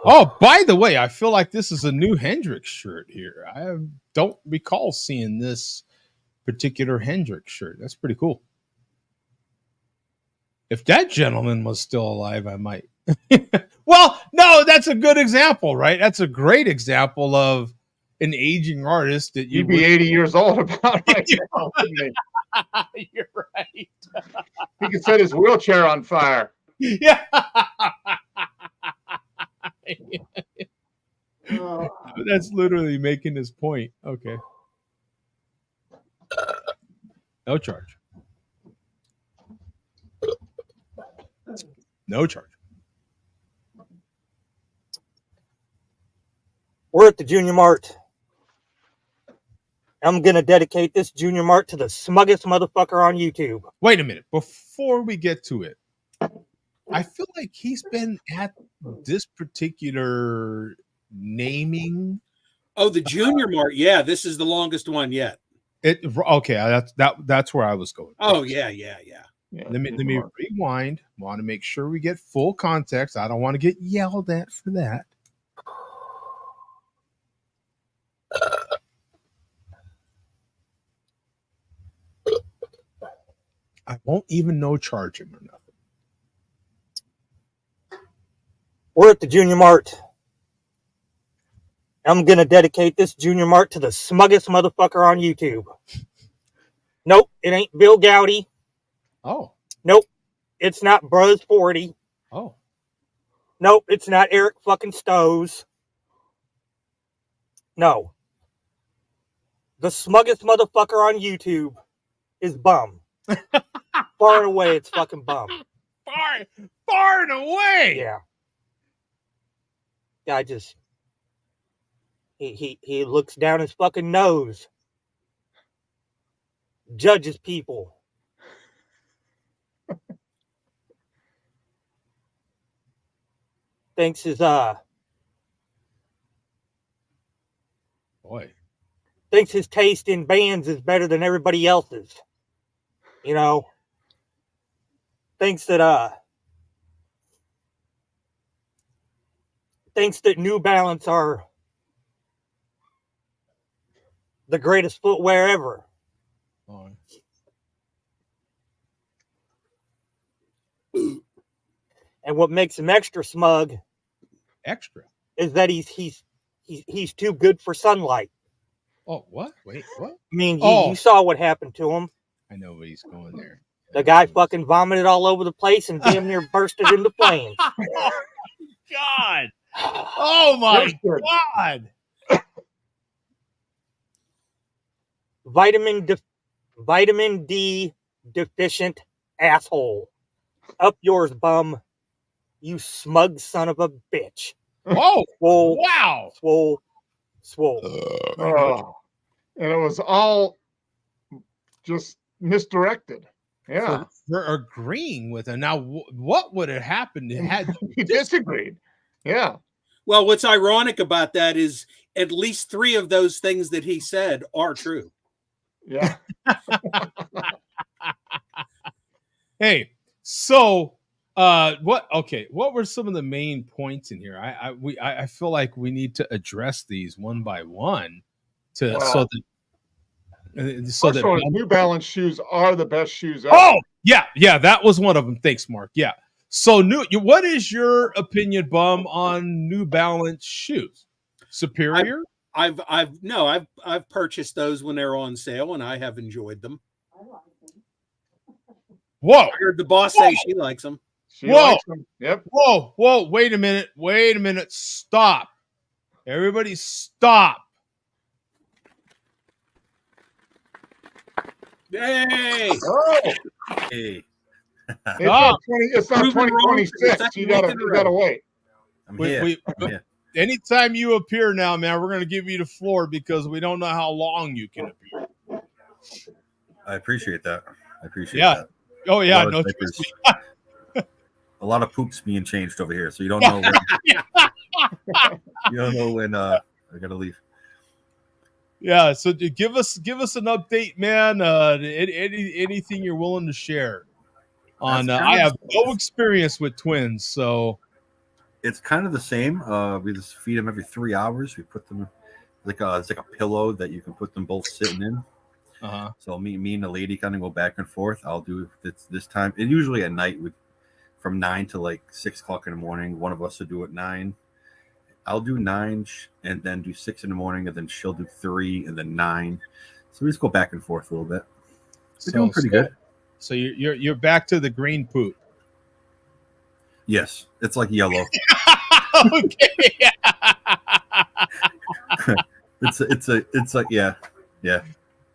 Oh, by the way, I feel like this is a new Hendrix shirt here. I don't recall seeing this particular Hendrix shirt. That's pretty cool. If that gentleman was still alive, I might. Well, no, that's a good example, right? That's a great example of an aging artist that you'd be 80 years old about right now, wouldn't he? You're right. He could set his wheelchair on fire. Yeah. That's literally making his point. Okay. No charge. No charge. We're at the Junior Mart. I'm going to dedicate this Junior Mart to the smuggest motherfucker on YouTube. Wait a minute. Before we get to it, I feel like he's been at this particular naming. Oh, the Junior Mart. Yeah, this is the longest one yet. Okay, that's where I was going. Oh, yeah. Let me rewind. Want to make sure we get full context. I don't want to get yelled at for that. I won't even no charge him or nothing. We're at the Junior Mart. I'm going to dedicate this Junior Mart to the smuggest motherfucker on YouTube. Nope, it ain't Bill Gowdy. Oh. Nope, it's not Bruz 40. Oh. Nope, it's not Eric fucking Stows. No. The smuggest motherfucker on YouTube is Bum. Far and away, it's fucking Bum. Far and away. Yeah. Guy just he looks down his fucking nose. Judges people. Thinks his thinks his taste in bands is better than everybody else's. You know, thinks that New Balance are the greatest footwear ever. Oh. And what makes him extra smug is that he's too good for sunlight. Oh, what? Wait, what? I mean, you saw what happened to him. I know, but he's going there. The guy fucking vomited all over the place and damn near bursted into flames. Oh, God. Oh, my God. Vitamin D deficient asshole. Up yours, Bum. You smug son of a bitch. Oh, swole, wow. Swole. And it was all just misdirected. Yeah. For agreeing with him. Now, what would have happened had he disagreed? Yeah. Well, what's ironic about that is at least 3 of those things that he said are true. Yeah. Hey, so what were some of the main points in here? I feel like we need to address these one by one so that New Balance shoes are the best shoes ever. Oh, yeah, that was one of them. Thanks, Mark. Yeah. So what is your opinion, Bum, on New Balance shoes? Superior? I've purchased those when they're on sale, and I have enjoyed them. Whoa! I heard the boss say she likes them. She Whoa. likes them. Yep. Whoa. Wait a minute. Stop. Everybody stop. Yay! Oh, Hey, it's not 2026. You gotta wait. I'm here. Anytime you appear now, man, we're going to give you the floor because we don't know how long you can appear. I appreciate that. that. Oh, yeah. No, a lot of poops being changed over here, so you don't know when. You don't know when I gotta leave. Yeah, so give us an update, man. Anything you're willing to share on? I have no experience with twins, so it's kind of the same. We just feed them every 3 hours. We put them it's like a pillow that you can put them both sitting in. So me and the lady kind of go back and forth. I'll do this time, and usually at night from 9 to like 6 o'clock in the morning. One of us will do it 9. I'll do 9 and then do 6 in the morning, and then she'll do 3 and then 9. So we just go back and forth a little bit. We're doing pretty good. So you're back to the green poop. Yes, it's like yellow. Okay. it's like yeah.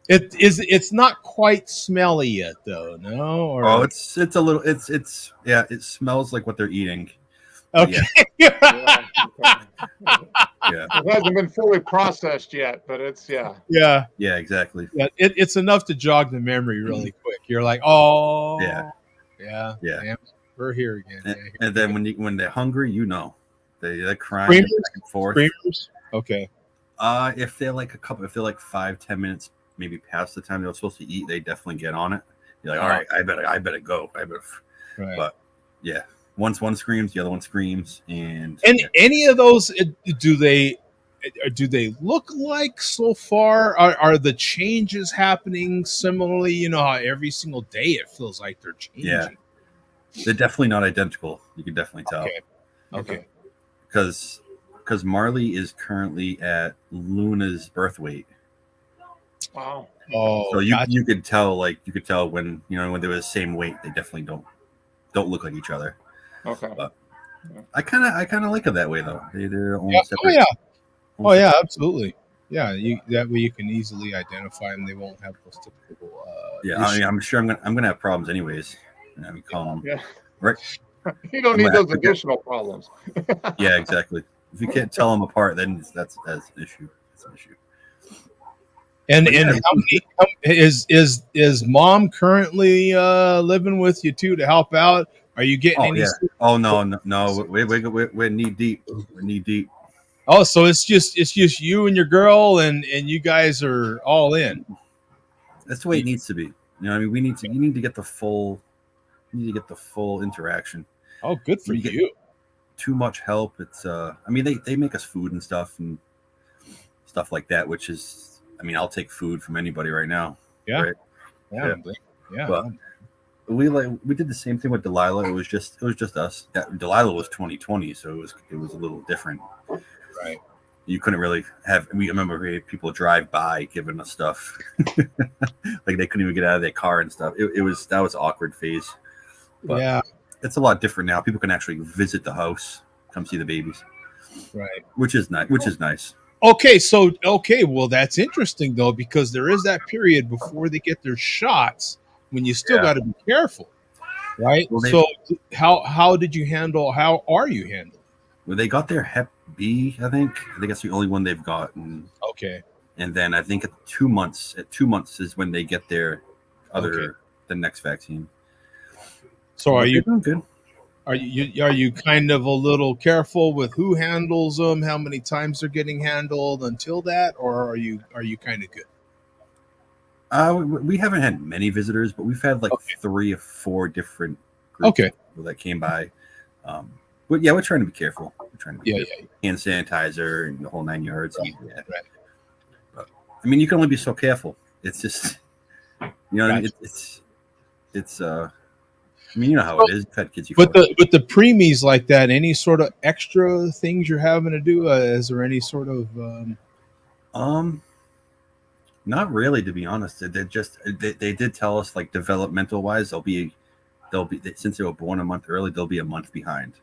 It's not quite smelly yet though, no? Or... it's a little it smells like what they're eating. Okay. Yeah. It hasn't been fully processed yet, but it's Yeah, exactly. Yeah, it's enough to jog the memory really quick. You're like, oh yeah. Damn, we're here again. And then when they're hungry, they're crying back and forth. Screamers? Okay. If they're like 5-10 minutes maybe past the time they were supposed to eat, they definitely get on it. You're like, all right, I better go. Right. But yeah, once one screams, the other one screams, and any of those do they look like so far? Are the changes happening similarly? You know how every single day it feels like they're changing. Yeah, they're definitely not identical. You can definitely tell. Okay. Because Marley is currently at Luna's birth weight. Wow. Oh, so you could tell when when they were the same weight, they definitely don't look like each other. Okay. But I kind of like it that way though. They're almost separate. Oh yeah. Absolutely. Yeah, that way you can easily identify them. They won't have those typical. I mean, I'm sure I'm gonna have problems anyways. I mean, call them. Yeah. Right. You don't need those additional problems. Yeah, exactly. If you can't tell them apart, then that's an issue. It's an issue. And how many is mom currently living with you too to help out? Are you getting any? Yeah. Oh no. We're knee deep. We're knee deep. Oh, so it's just you and your girl, and you guys are all in. That's the way it needs to be. You know, I mean, you need to get the full interaction. Oh, good for you. Too much help. It's I mean, they make us food and stuff like that, which is, I mean, I'll take food from anybody right now. Yeah. Right? Yeah. But we did the same thing with Delilah. It was just us. Delilah was 2020, so it was a little different. Right. You couldn't really have. We remember we had people drive by giving us stuff, like they couldn't even get out of their car and stuff. That was an awkward phase. But yeah, it's a lot different now. People can actually visit the house, come see the babies, right? Which is nice. Okay, well, that's interesting though, because there is that period before they get their shots when you still got to be careful, right? Well, so how did you handle? How are you handling? Well, they got their Hep B, I think that's the only one they've gotten. Okay. And then I think at 2 months is when they get their the next vaccine. So are you doing good? Are you kind of a little careful with who handles them, how many times they're getting handled until that, or are you kind of good? We haven't had many visitors, but we've had like 3 or 4 different groups that came by. But yeah, we're trying to be careful. We're trying to be hand sanitizer and the whole 9 yards. And, right. But, I mean, you can only be so careful. It's just, it's I mean, you know how it is. You've had kids. But the preemies like that, any sort of extra things you're having to do? Is there any sort of? Not really, to be honest. They did tell us, like, developmental wise, they'll be they'll be, since they were born a month early, they'll be a month behind.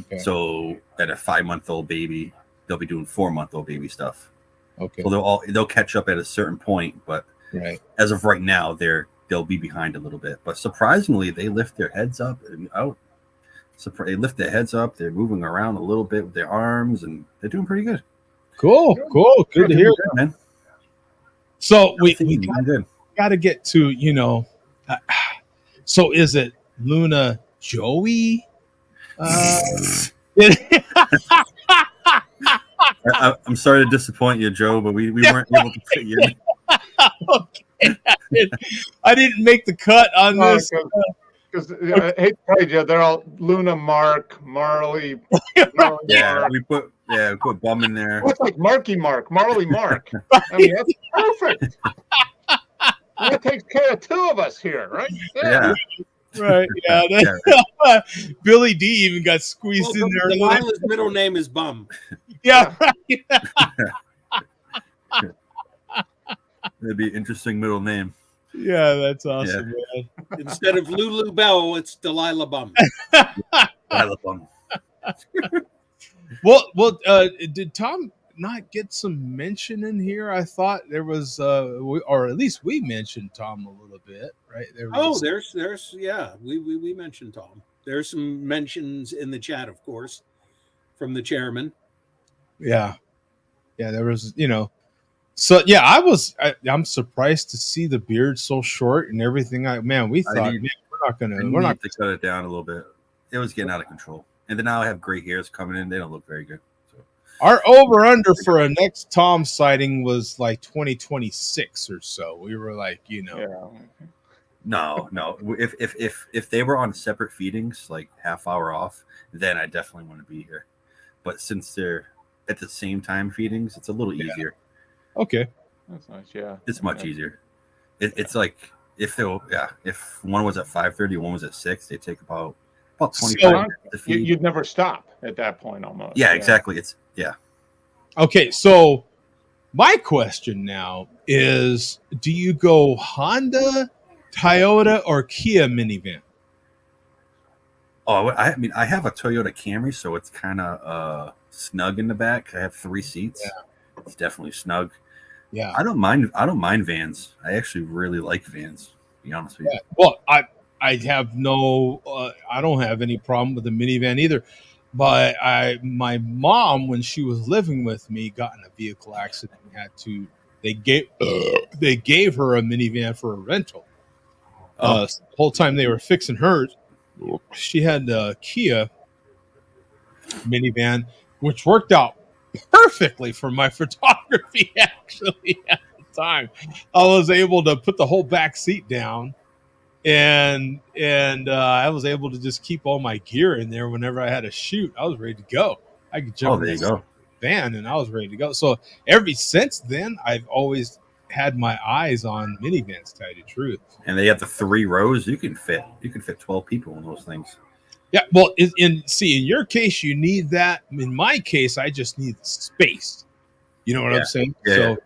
Okay. So at a 5-month-old baby, they'll be doing 4-month-old baby stuff. Okay. So they'll catch up at a certain point, but right. As of right now, they'll be behind a little bit. But surprisingly, they lift their heads up and out. They lift their heads up. They're moving around a little bit with their arms, and they're doing pretty good. Cool. Good to hear, man. So we got to get to so is it Luna Joey? I'm sorry to disappoint you, Joe, but we weren't able to fit you in. Okay. I didn't make the cut on this. Because I hate to tell you, they're all Luna, Mark, Marley. Yeah, we put Bum in there. It's like Marky Mark, Marley Mark. I mean, that's perfect. That takes care of two of us here, right? Yeah. Right. Yeah. Billy D even got squeezed in there. Delilah's middle name is Bum. Yeah. Right. That'd be an interesting middle name. Yeah, that's awesome, man. Instead of Lulu Bell, it's Delilah Bum. Delilah Bum. Well, did Tom not get some mention in here? I thought there was, or at least we mentioned Tom a little bit, right? There's we mentioned Tom. There's some mentions in the chat, of course, from the chairman. Yeah, there was, So yeah, I'm surprised to see the beard so short and everything. We thought we're not to cut it down a little bit. It was getting out of control, and then now I have gray hairs coming in. They don't look very good. So our over under for a next Tom sighting was like 2026 or so. We were like, No. If they were on separate feedings, like half hour off, then I definitely want to be here. But since they're at the same time feedings, it's a little easier. Okay, that's nice. Yeah, it's much easier. It's like if one was at 5:30, one was at 6, they take about 25 minutes to feed. You'd never stop at that point, almost. Yeah, exactly. Okay, so my question now is: do you go Honda, Toyota, or Kia minivan? Oh, I mean, I have a Toyota Camry, so it's kind of snug in the back. I have 3 seats. Yeah. It's definitely snug. Yeah, I don't mind vans. I actually really like vans. To be honest with you. Well, I have no, I don't have any problem with the minivan either. But my mom, when she was living with me, got in a vehicle accident and had to. They gave her a minivan for a rental. The whole time they were fixing hers, she had a Kia minivan, which worked out perfectly for my photography. Actually, at the time, I was able to put the whole back seat down, and I was able to just keep all my gear in there. Whenever I had a shoot, I was ready to go. I could jump in the van, and I was ready to go. So ever since then, I've always had my eyes on minivans. To tell you the truth, and they have the 3 rows. You can fit 12 people in those things. Yeah, well, in your case, you need that. In my case, I just need space. You know what I'm saying? Yeah. So,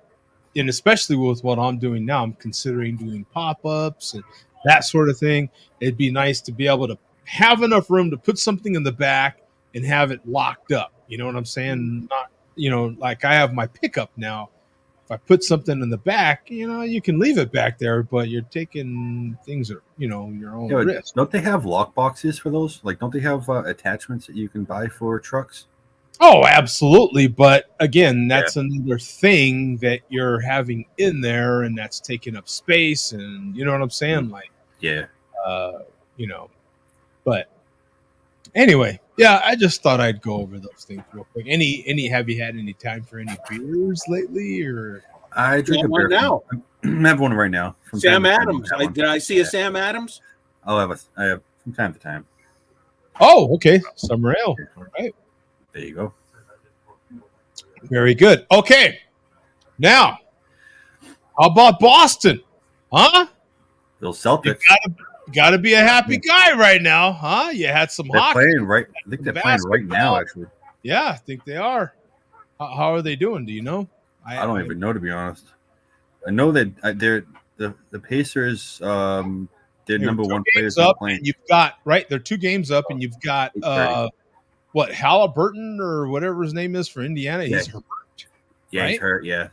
and especially with what I'm doing now, I'm considering doing pop-ups and that sort of thing. It'd be nice to be able to have enough room to put something in the back and have it locked up. You know what I'm saying? Not, like I have my pickup now. If I put something in the back, you can leave it back there, but you're taking things at, your own risk. Don't they have lock boxes for those? Like, don't they have attachments that you can buy for trucks? Oh, absolutely. But again, that's another thing that you're having in there, and that's taking up space. And you know what I'm saying? Like, but anyway, I just thought I'd go over those things real quick. Have you had any time for any beers lately, or? I drink a beer now. I have one right now. From Sam Adams. Did I see a Sam Adams? I have from time to time. Oh, okay. Summer ale. All right. There you go. Very good. Okay. Now, how about Boston? Huh? Those Celtics. Got to be a happy guy right now, huh? You had some they're hockey. Playing right. I think they're playing right now, actually. Yeah, I think they are. How are they doing? Do you know? I don't even know, to be honest. I know that the Pacers Their number one players up, playing. and you've got they're 2 games up, and you've got what Halliburton or whatever his name is for Indiana. Yeah. He's hurt. Yeah, right? He's hurt. Yeah,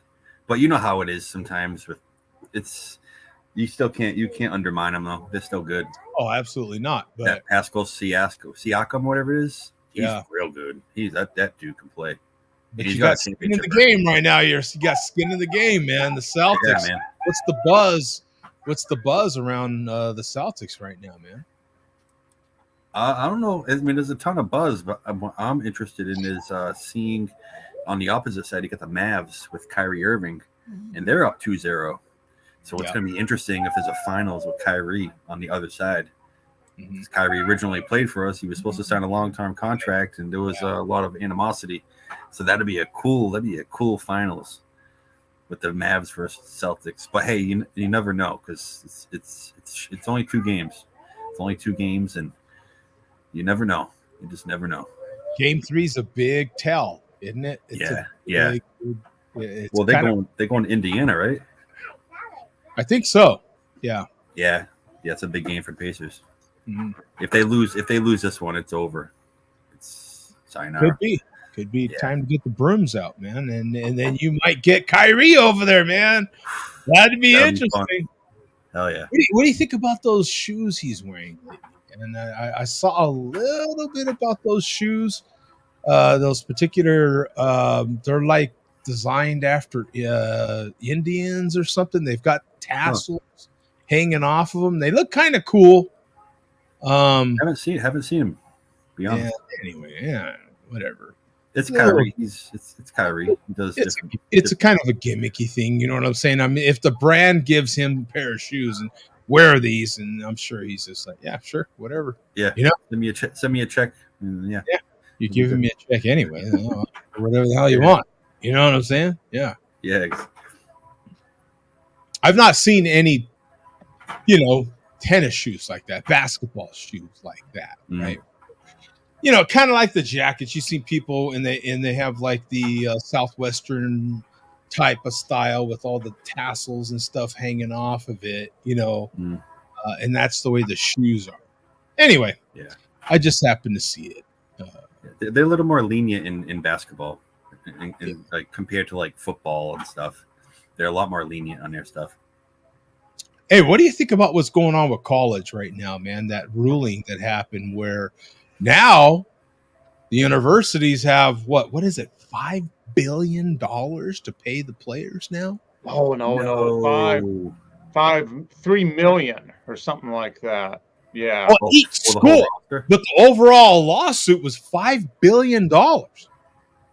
but you know how it is sometimes with you can't undermine them though. They're still good. Oh, absolutely not. But that Pascal Siakam, whatever it is, he's real good. He's that dude can play. But you got skin in the game right now. You got skin in the game, man. The Celtics. Yeah, man. What's the buzz? What's the buzz around the Celtics right now, man? I don't know. I mean, there's a ton of buzz, but what I'm interested in is seeing on the opposite side, you got the Mavs with Kyrie Irving, and they're up 2-0. So it's going to be interesting if there's a finals with Kyrie on the other side. Because Kyrie originally played for us. He was supposed to sign a long-term contract, and there was a lot of animosity. So that'd be a cool finals with the Mavs versus Celtics. But hey, you never know because it's only 2 games. It's only 2 games, and you never know. You just never know. Game 3 is a big tell, isn't it? It's well, they're going to Indiana, right? I think so. Yeah. Yeah. It's a big game for Pacers. Mm-hmm. If they lose this one, it's over. It's sayonara. Could be time to get the brooms out, man, and then you might get Kyrie over there, man. That'd be interesting. Hell yeah! What do you think about those shoes he's wearing? And I saw a little bit about those shoes. Those particular, they're like designed after Indians or something. They've got tassels hanging off of them. They look kind of cool. Haven't seen him. Be honest. Anyway, whatever. It's Kyrie. It's Kyrie. He does it's a kind of a gimmicky thing. You know what I'm saying? I mean, if the brand gives him a pair of shoes and wear these, and I'm sure he's just like, yeah, sure, whatever. Yeah. You know, send me a check. Yeah. You're giving me a check anyway. Whatever the hell you want. You know what I'm saying? Yeah. Yeah. I've not seen any, tennis shoes like that, basketball shoes like that, right? Kind of like the jackets. You see people and they have like the Southwestern type of style with all the tassels and stuff hanging off of it, and that's the way the shoes are. Anyway, I just happened to see it. They're a little more lenient in basketball, like compared to like football and stuff. They're a lot more lenient on their stuff. Hey, what do you think about what's going on with college right now, man? That ruling that happened where now the universities have what is it, $5 billion to pay the players now? Oh no. 3 million or something like that. Yeah. Well, each school, but the overall lawsuit was $5 billion.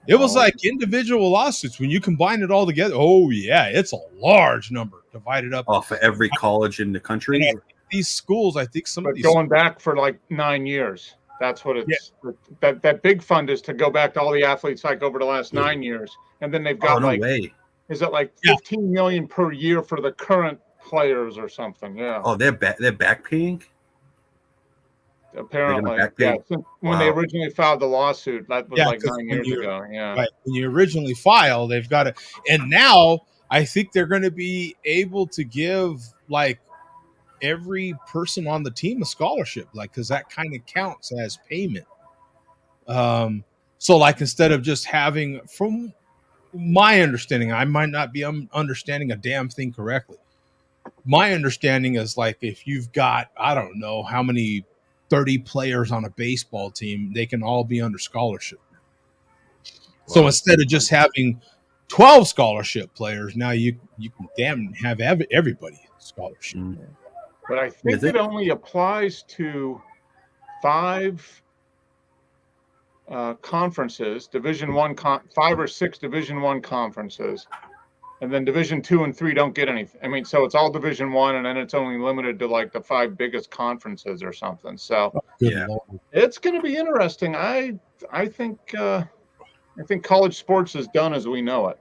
It was like individual lawsuits. When you combine it all together, it's a large number divided up. For every college in the country. These schools, I think some of these going back for like 9 years. That's what it's. Yeah. That big fund is to go back to all the athletes like over the last 9 years, and then they've got is it like 15 million per year for the current players or something? Yeah. Oh, they're back paying. Apparently, when they originally filed the lawsuit, that was like 9 years ago. Yeah, right. When you originally file, they've got it, and now I think they're going to be able to give like every person on the team a scholarship, like because that kind of counts as payment. So like instead of just having, from my understanding, I might not be understanding a damn thing correctly. My understanding is like if you've got, I don't know how many 30 players on a baseball team, they can all be under scholarship. Wow. So instead of just having 12 scholarship players, now you can damn have everybody scholarship. But I think it only applies to 5 conferences, Division 1, 5 or 6 Division 1 conferences, and then Division 2 and 3 don't get anything. I mean, so it's all Division 1, and then it's only limited to like the 5 biggest conferences or something. So it's going to be interesting. I think college sports is done as we know it.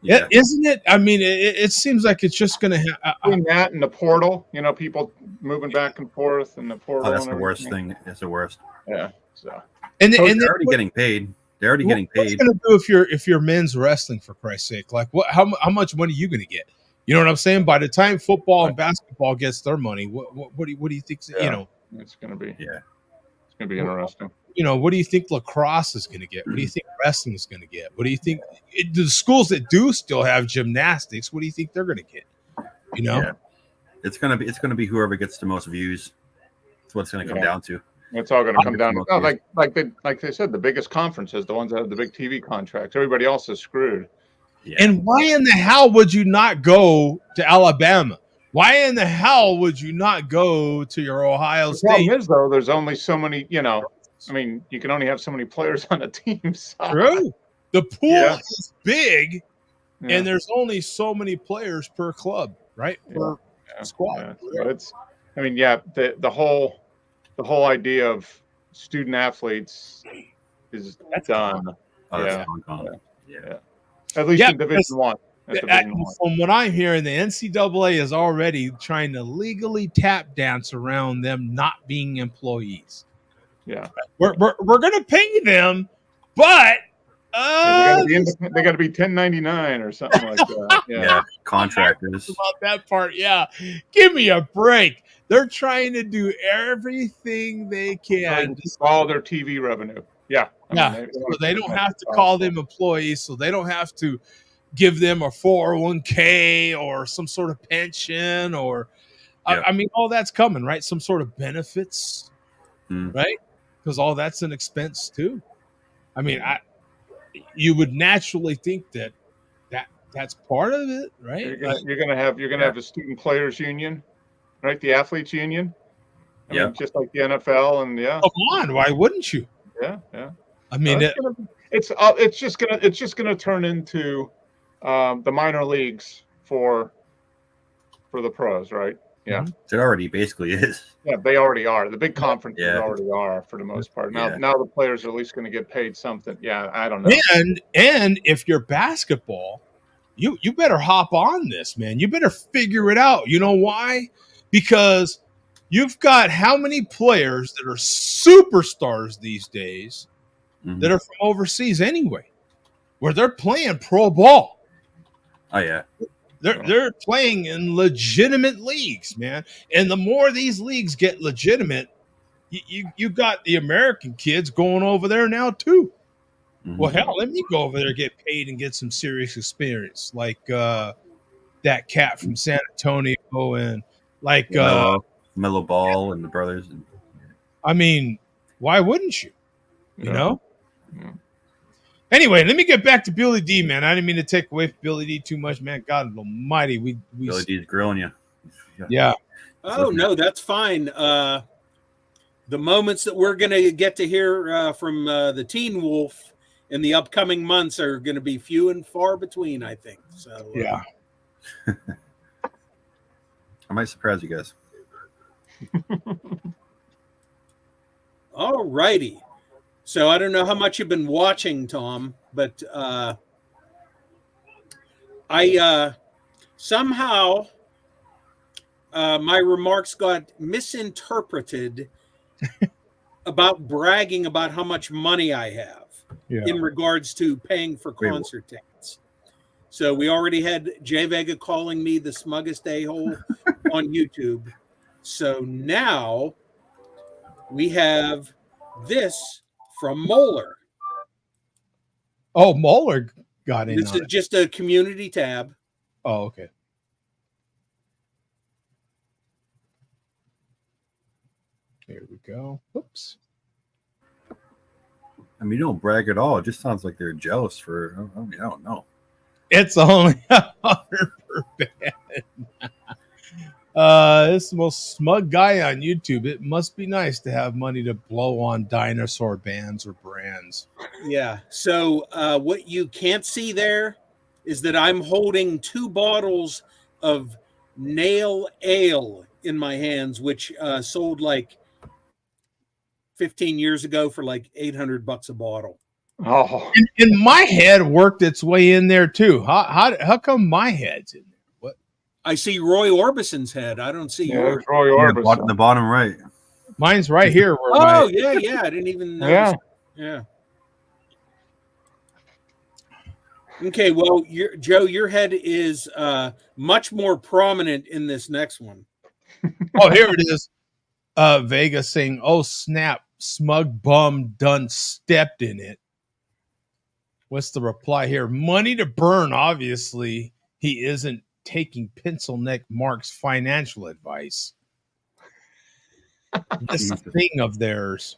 Yeah, isn't it? I mean, it seems like it's just going to between that and the portal. people moving back and forth, and the portal. Oh, that's the worst thing. That's the worst. Yeah. So and they're already getting paid. They're already getting paid. What's going to do if you're men's wrestling, for Christ's sake? Like, how much money are you going to get? You know what I'm saying? By the time football and basketball gets their money, what do you think? Yeah, you know, it's going to be it's going to be Well, interesting. You know, what do you think lacrosse is going to get? What do you think wrestling is going to get? What do you think the schools that do still have gymnastics? What do you think they're going to get? You know, it's gonna be whoever gets the most views. That's what it's going to come down to. It's all going to come down to like they said, the biggest conferences, the ones that have the big TV contracts. Everybody else is screwed. Yeah. And why in the hell would you not go to Alabama? Why in the hell would you not go to your Ohio State? The problem is, though, there's only so many, I mean, you can only have so many players on a team. So. True. The pool is big, and there's only so many players per club, right? Per squad. Yeah. So the whole idea of student athletes is done. Yeah. At least in Division One. From what I'm hearing, the NCAA is already trying to legally tap dance around them not being employees. Yeah, we're going to pay them, but they got to be 1099 or something like that. Yeah, contractors. About that part, give me a break. They're trying to do everything they can to all their TV revenue. Yeah, so they don't have to call them employees, so they don't have to give them a 401k or some sort of pension or I mean, all that's coming, right? Some sort of benefits, right? Because all that's an expense too. I mean, you would naturally think that's part of it, right? You're gonna have a student players union, right? The athletes union. I mean, just like the NFL, and come on, why wouldn't you? Yeah. I mean, it's just gonna turn into the minor leagues for the pros, right? Yeah, it already basically is. Yeah, they already are. The big conferences already are for the most part. Now the players are at least going to get paid something. Yeah, I don't know. And if you're basketball, you better hop on this, man. You better figure it out. You know why? Because you've got how many players that are superstars these days that are from overseas anyway, where they're playing pro ball. Oh yeah. They're playing in legitimate leagues, man. And the more these leagues get legitimate, you got the American kids going over there now too. Well, hell, let me go over there, get paid, and get some serious experience, like that cat from San Antonio, and like Melo Ball and the brothers. I mean, why wouldn't you? You know. Yeah. Anyway, let me get back to Billy D, man. I didn't mean to take away from Billy D too much, man. God almighty, we Billy D's grilling you. Yeah. Oh no, that's fine. The moments that we're going to get to hear from the Teen Wolf in the upcoming months are going to be few and far between, I think. So yeah. I might surprise you guys. All righty. So I don't know how much you've been watching, Tom, but I somehow my remarks got misinterpreted about bragging about how much money I have in regards to paying for concert tickets. So we already had Jay Vega calling me the smuggest a-hole on YouTube. So now we have this from Moeller. Oh, Moeller got in. This is just a community tab. Oh, okay. Here we go. Oops. I mean, you don't brag at all. It just sounds like they're jealous for. I don't know. It's only $100 per band. This is the most smug guy on YouTube. It must be nice to have money to blow on dinosaur bands or brands. Yeah. So what you can't see there is that I'm holding 2 bottles of Nail Ale in my hands, which sold like 15 years ago for like $800 a bottle. Oh, and my head worked its way in there too. How come my head's in there? What? I see Roy Orbison's head. I don't see yours. Roy Orbison. The bottom right. Mine's right here. Yeah. I didn't even notice. Yeah. Okay, well, Joe, your head is much more prominent in this next one. Oh, here it is. Vega saying, "Oh snap, smug bum done stepped in it." What's the reply here? Money to burn. Obviously, he isn't taking Pencil Neck Mark's financial advice. This thing of theirs.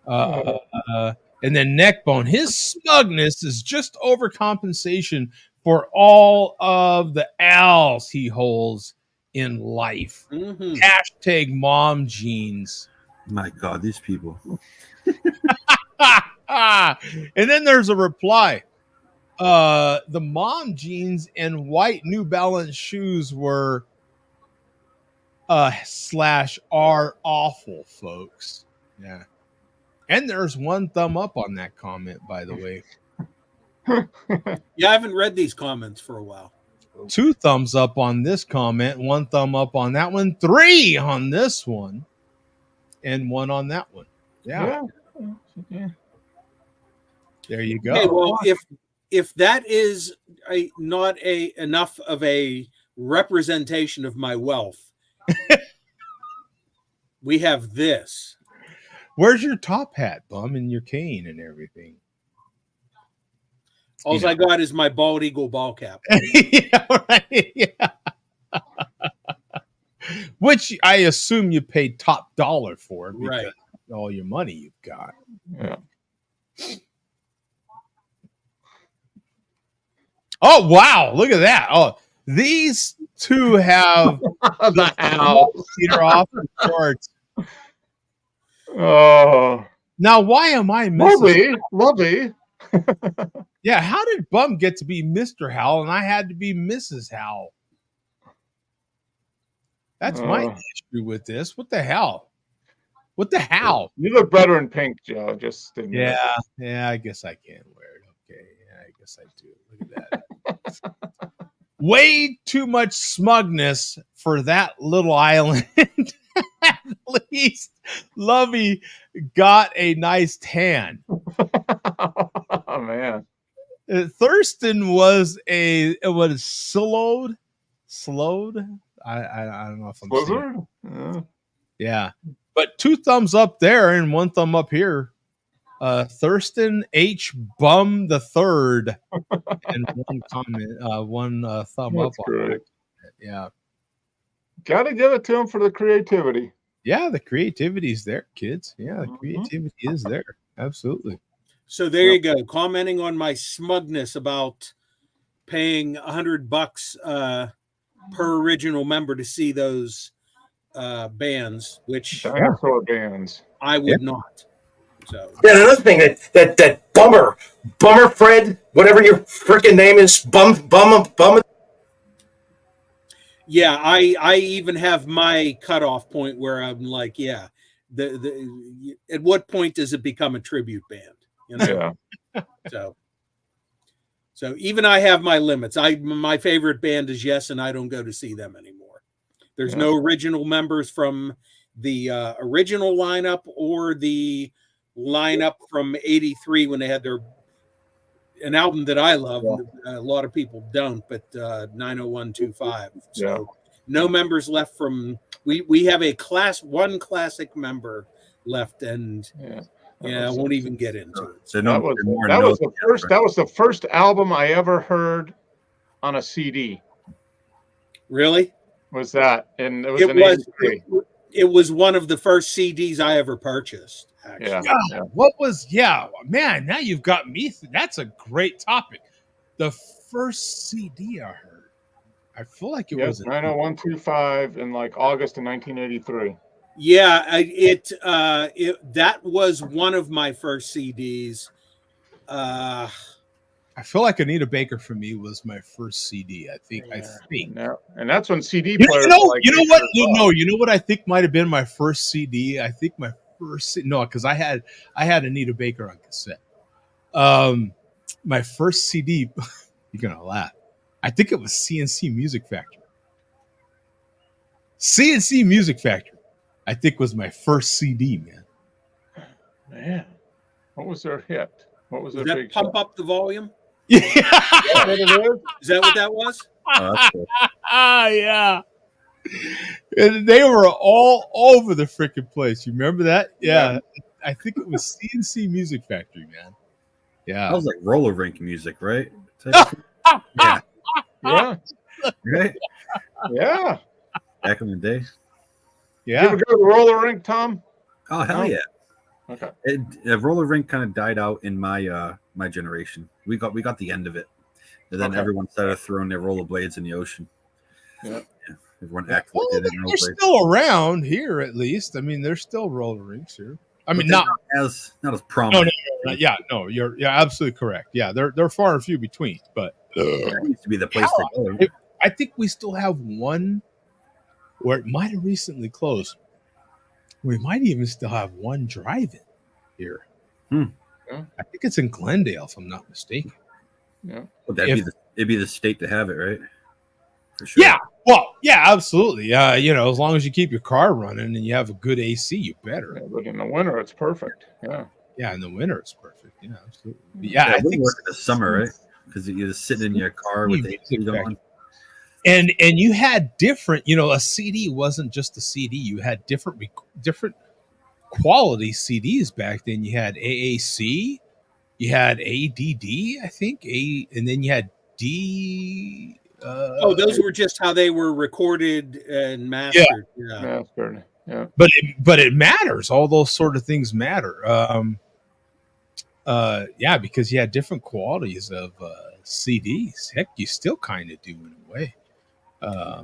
And then Neckbone, his smugness is just overcompensation for all of the L's he holds in life. Mm-hmm. Hashtag mom jeans. My God, these people. And then there's a reply. The mom jeans and white New Balance shoes were / are awful, folks. Yeah. And there's one thumb up on that comment, by the way. Yeah, I haven't read these comments for a while. 2 thumbs up on this comment, 1 thumb up on that one, 3 on this one, and 1 on that one. Yeah. There you go. Okay, well, if that is not enough of a representation of my wealth, we have this. Where's your top hat, bum, and your cane and everything? All I got is my bald eagle ball cap. Yeah, right. Yeah. Which I assume you paid top dollar for because right. all your money you've got. Yeah. Oh wow! Look at that. Oh, these 2 have the house off the charts. Oh, now why am I Mrs. Lovely? Yeah, how did Bum get to be Mr. Howell and I had to be Mrs. Howell? That's my issue with this. What the hell? What the hell? You look better in pink, Joe. Just yeah, I guess I can wear it. Okay, yeah, I guess I do. Look at that. Way too much smugness for that little island. At least Lovey got a nice tan. Oh man. Thurston was slowed. I don't know if I'm saying. Yeah. But 2 thumbs up there and 1 thumb up here. Thurston H. Bum the Third, and 1 comment, 1 thumb That's up. Great. On it. Yeah. Got to give it to him for the creativity. Yeah, the creativity's there, kids. Yeah, the creativity is there. Absolutely. So there you go, commenting on my smugness about paying $100 per original member to see those bands, which dinosaur bands. I would not. So yeah, another thing that bummer Fred, whatever your freaking name is, bum. Yeah, I even have my cutoff point where I'm like, yeah, at what point does it become a tribute band? You know, so even I have my limits. My favorite band is Yes, and I don't go to see them anymore. There's no original members from the original lineup or the lineup from '83 when they had an album that I love. A lot of people don't, but 90125. So no members left from. We have one classic member left, and I won't even get into it. So that was the first album I ever heard on a CD. Really? Was that? And it was one of the first CDs I ever purchased. Yeah. What was? Yeah, man. Now you've got me. That's a great topic. The first CD I heard. I feel like it was 90125 in like August of 1983. Yeah, that was one of my first CDs. I feel like Anita Baker for me was my first CD. I think. And that's when CD players. You know what I think might have been my first CD. I think my first because I had Anita Baker on cassette. My first CD. You're gonna laugh. I think it was CNC Music Factory. CNC Music Factory. I think was my first CD, man. Man, what was their hit? What was their that big Pump Up the Volume? Is that what that was? Oh, that's cool. Yeah. And they were all over the freaking place. You remember that? Yeah. I think it was CNC Music Factory, man. Yeah. That was like roller rink music, right? Yeah. Yeah. Right? Yeah. Back in the day. Yeah. You ever go to the roller rink, Tom? Oh, hell yeah. Okay. Roller rink kind of died out in my my generation. We got the end of it. And then everyone started throwing their rollerblades in the ocean. Yeah. Everyone acted like Well, they didn't they're still around here, at least. I mean, there's still roller rinks here. I mean, not as prominent. No, you're absolutely correct. Yeah, they're far and few between, but that used to be the place to go. I think we still have one where it might have recently closed. We might even still have one drive-in here. Yeah. I think it's in Glendale, if I'm not mistaken. Yeah. Well, it'd be the state to have it, right? For sure. Yeah. Well, yeah, absolutely. You know, as long as you keep your car running and you have a good AC, you better. Yeah, but in the winter, it's perfect. Yeah. Yeah, in the winter, it's perfect. Yeah, absolutely. But yeah, it wouldn't work in the summer, right? Because you're just sitting in your car with the AC on. And you had different, you know, a CD wasn't just a CD. You had different quality CDs back then. You had AAC, you had ADD, I think, and then you had D. Those were just how they were recorded and mastered. Yeah. Mastered. Yeah. But it matters. All those sort of things matter. Yeah, because you had different qualities of CDs. Heck, you still kind of do in a way.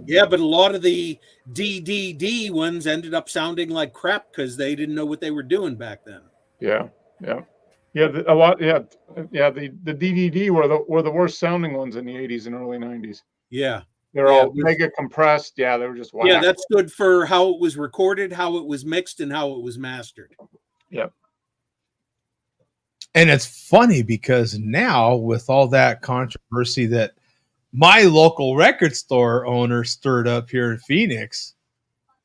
Yeah, but a lot of the DDD ones ended up sounding like crap because they didn't know what they were doing back then. Yeah, yeah, yeah. A lot. Yeah, yeah. The DDD were the worst sounding ones in the 80s and early 90s. Yeah, they're all mega compressed. Yeah, they were just whack. Yeah, that stood for how it was recorded, how it was mixed, and how it was mastered. Yep. And it's funny because now with all that controversy that my local record store owner stirred up here in Phoenix,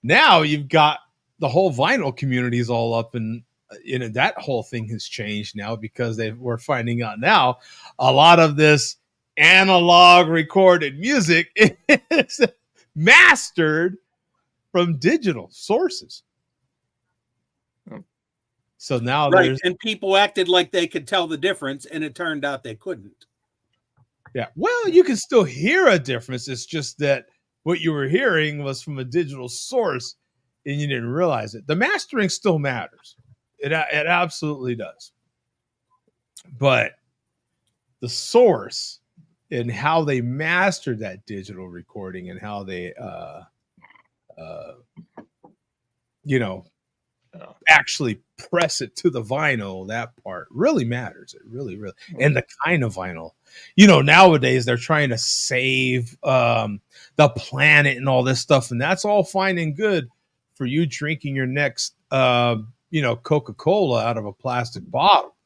now you've got the whole vinyl community is all up and that whole thing has changed now because we're finding out now a lot of this analog recorded music is mastered from digital sources. So now and people acted like they could tell the difference, and it turned out they couldn't. Yeah, well, you can still hear a difference. It's just that what you were hearing was from a digital source, and you didn't realize it. The mastering still matters. It absolutely does. But the source and how they mastered that digital recording and how they, actually press it to the vinyl, that part really matters. It really, really, and the kind of vinyl. Nowadays they're trying to save the planet and all this stuff, and that's all fine and good for you drinking your next, Coca-Cola out of a plastic bottle.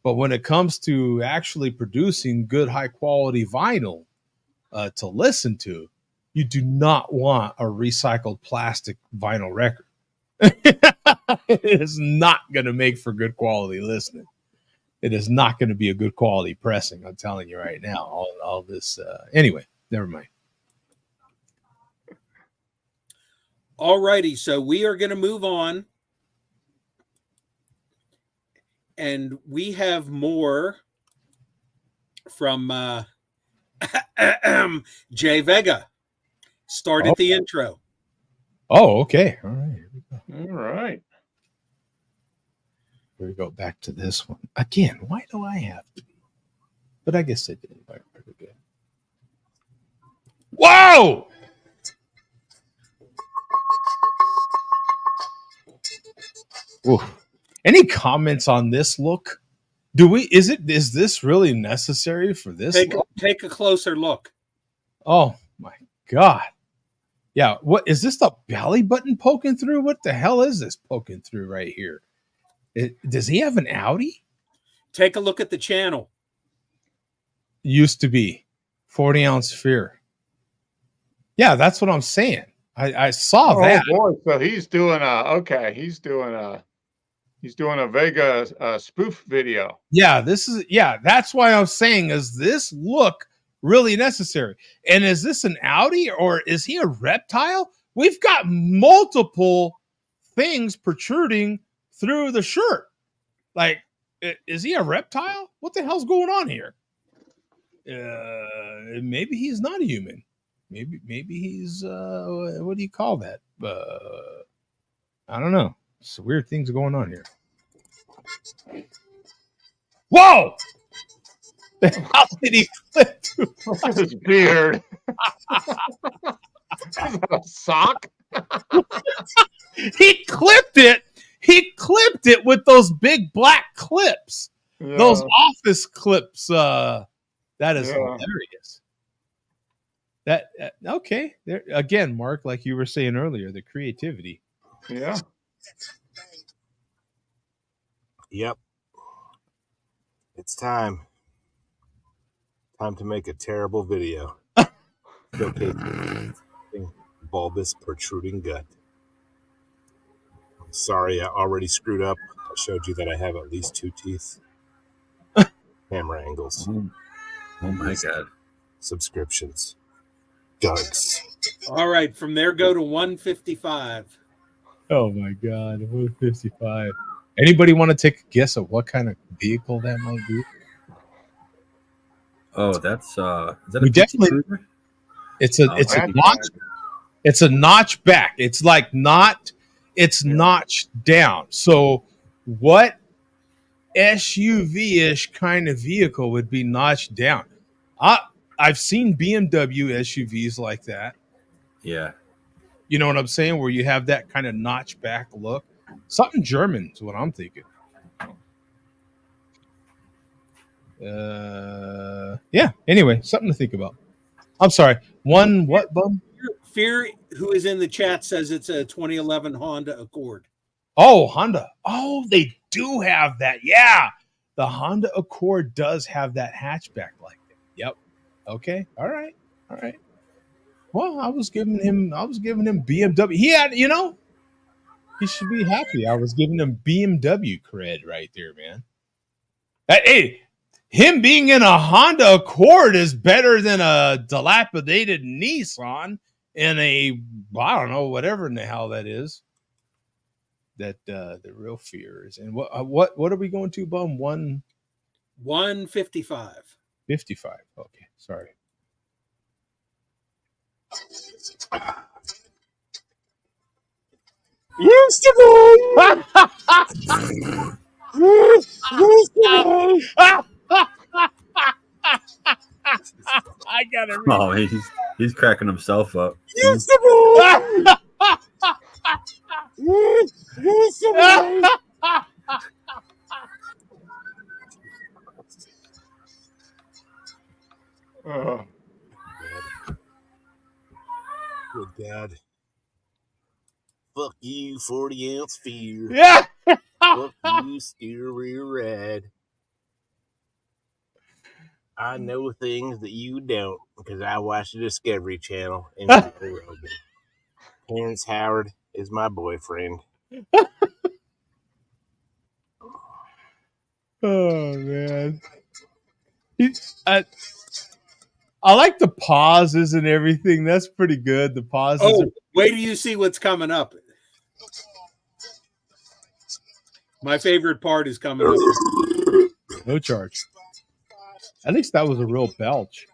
But when it comes to actually producing good, high quality vinyl to listen to, you do not want a recycled plastic vinyl record. It is not going to make for good quality listening. It is not going to be a good quality pressing. I'm telling you right now. All this. Anyway, never mind. All righty. So we are going to move on. And we have more from Jay Vega. Started the intro. Oh, okay. All right. All right. Here we go back to this one. Again, why do I have to be? But I guess I did. Pretty good. Whoa! Ooh. Any comments on this look? Is this really necessary for this? Take a closer look. Oh my God. Yeah, what is this, the belly button poking through? What the hell is this poking through right here? Does he have an Audi? Take a look at the channel. Used to be 40-ounce Fear. Yeah, that's what I'm saying. I saw that. Boy, so he's doing He's doing a Vega spoof video. Yeah, that's why I'm saying, is this look really necessary? And is this an Audi or is he a reptile? We've got multiple things protruding through the shirt. Like, is he a reptile? What the hell's going on here? Maybe he's not a human. Maybe he's what do you call that? I don't know. Some weird things going on here. Whoa! How did he flip? Look at his beard. Is that a sock? He clipped it. He clipped it with those big black clips. Yeah. Those office clips. That is hilarious. That okay. There again, Mark, like you were saying earlier, the creativity. Yeah. Yep. It's time. Time to make a terrible video. Showcasing bulbous protruding gut. Sorry, I already screwed up. I showed you that I have at least 2 teeth. Camera angles. Oh my God. Subscriptions. Duds. All right, from there go to 155. Oh my God, 155. Anybody want to take a guess at what kind of vehicle that might be? Oh, that's is that we a definitely. Cruiser? It's a notch. It's a notch back. It's like it's notched down. So what SUV-ish kind of vehicle would be notched down? I've seen BMW SUVs like that. Yeah. You know what I'm saying? Where you have that kind of notch back look. Something German is what I'm thinking. Yeah. Anyway, something to think about. I'm sorry. What, Bum? Fear, who is in the chat, says it's a 2011 Honda Accord. Oh, Honda. Oh, they do have that. Yeah. The Honda Accord does have that hatchback like that. Yep. Okay. All right. Well, I was giving him BMW. He had, he should be happy. I was giving him BMW cred right there, man. Hey, him being in a Honda Accord is better than a dilapidated Nissan in a, I don't know, whatever in the hell that is. That the real fear is. And what are we going to, Bum? 155. 55. Okay, sorry. Used to be. Used to be. I gotta read. Oh, he's cracking himself up. Used to be. Used to be. Good God. Fuck you, 40-ounce fear. Yeah. Fuck you, scary red. I know things that you don't because I watch the Discovery Channel and Joe Rogan. Terrence Howard is my boyfriend. Oh man. I like the pauses and everything. That's pretty good. The pauses. Oh, wait till you see what's coming up. My favorite part is coming up. No charge. At least that was a real belch.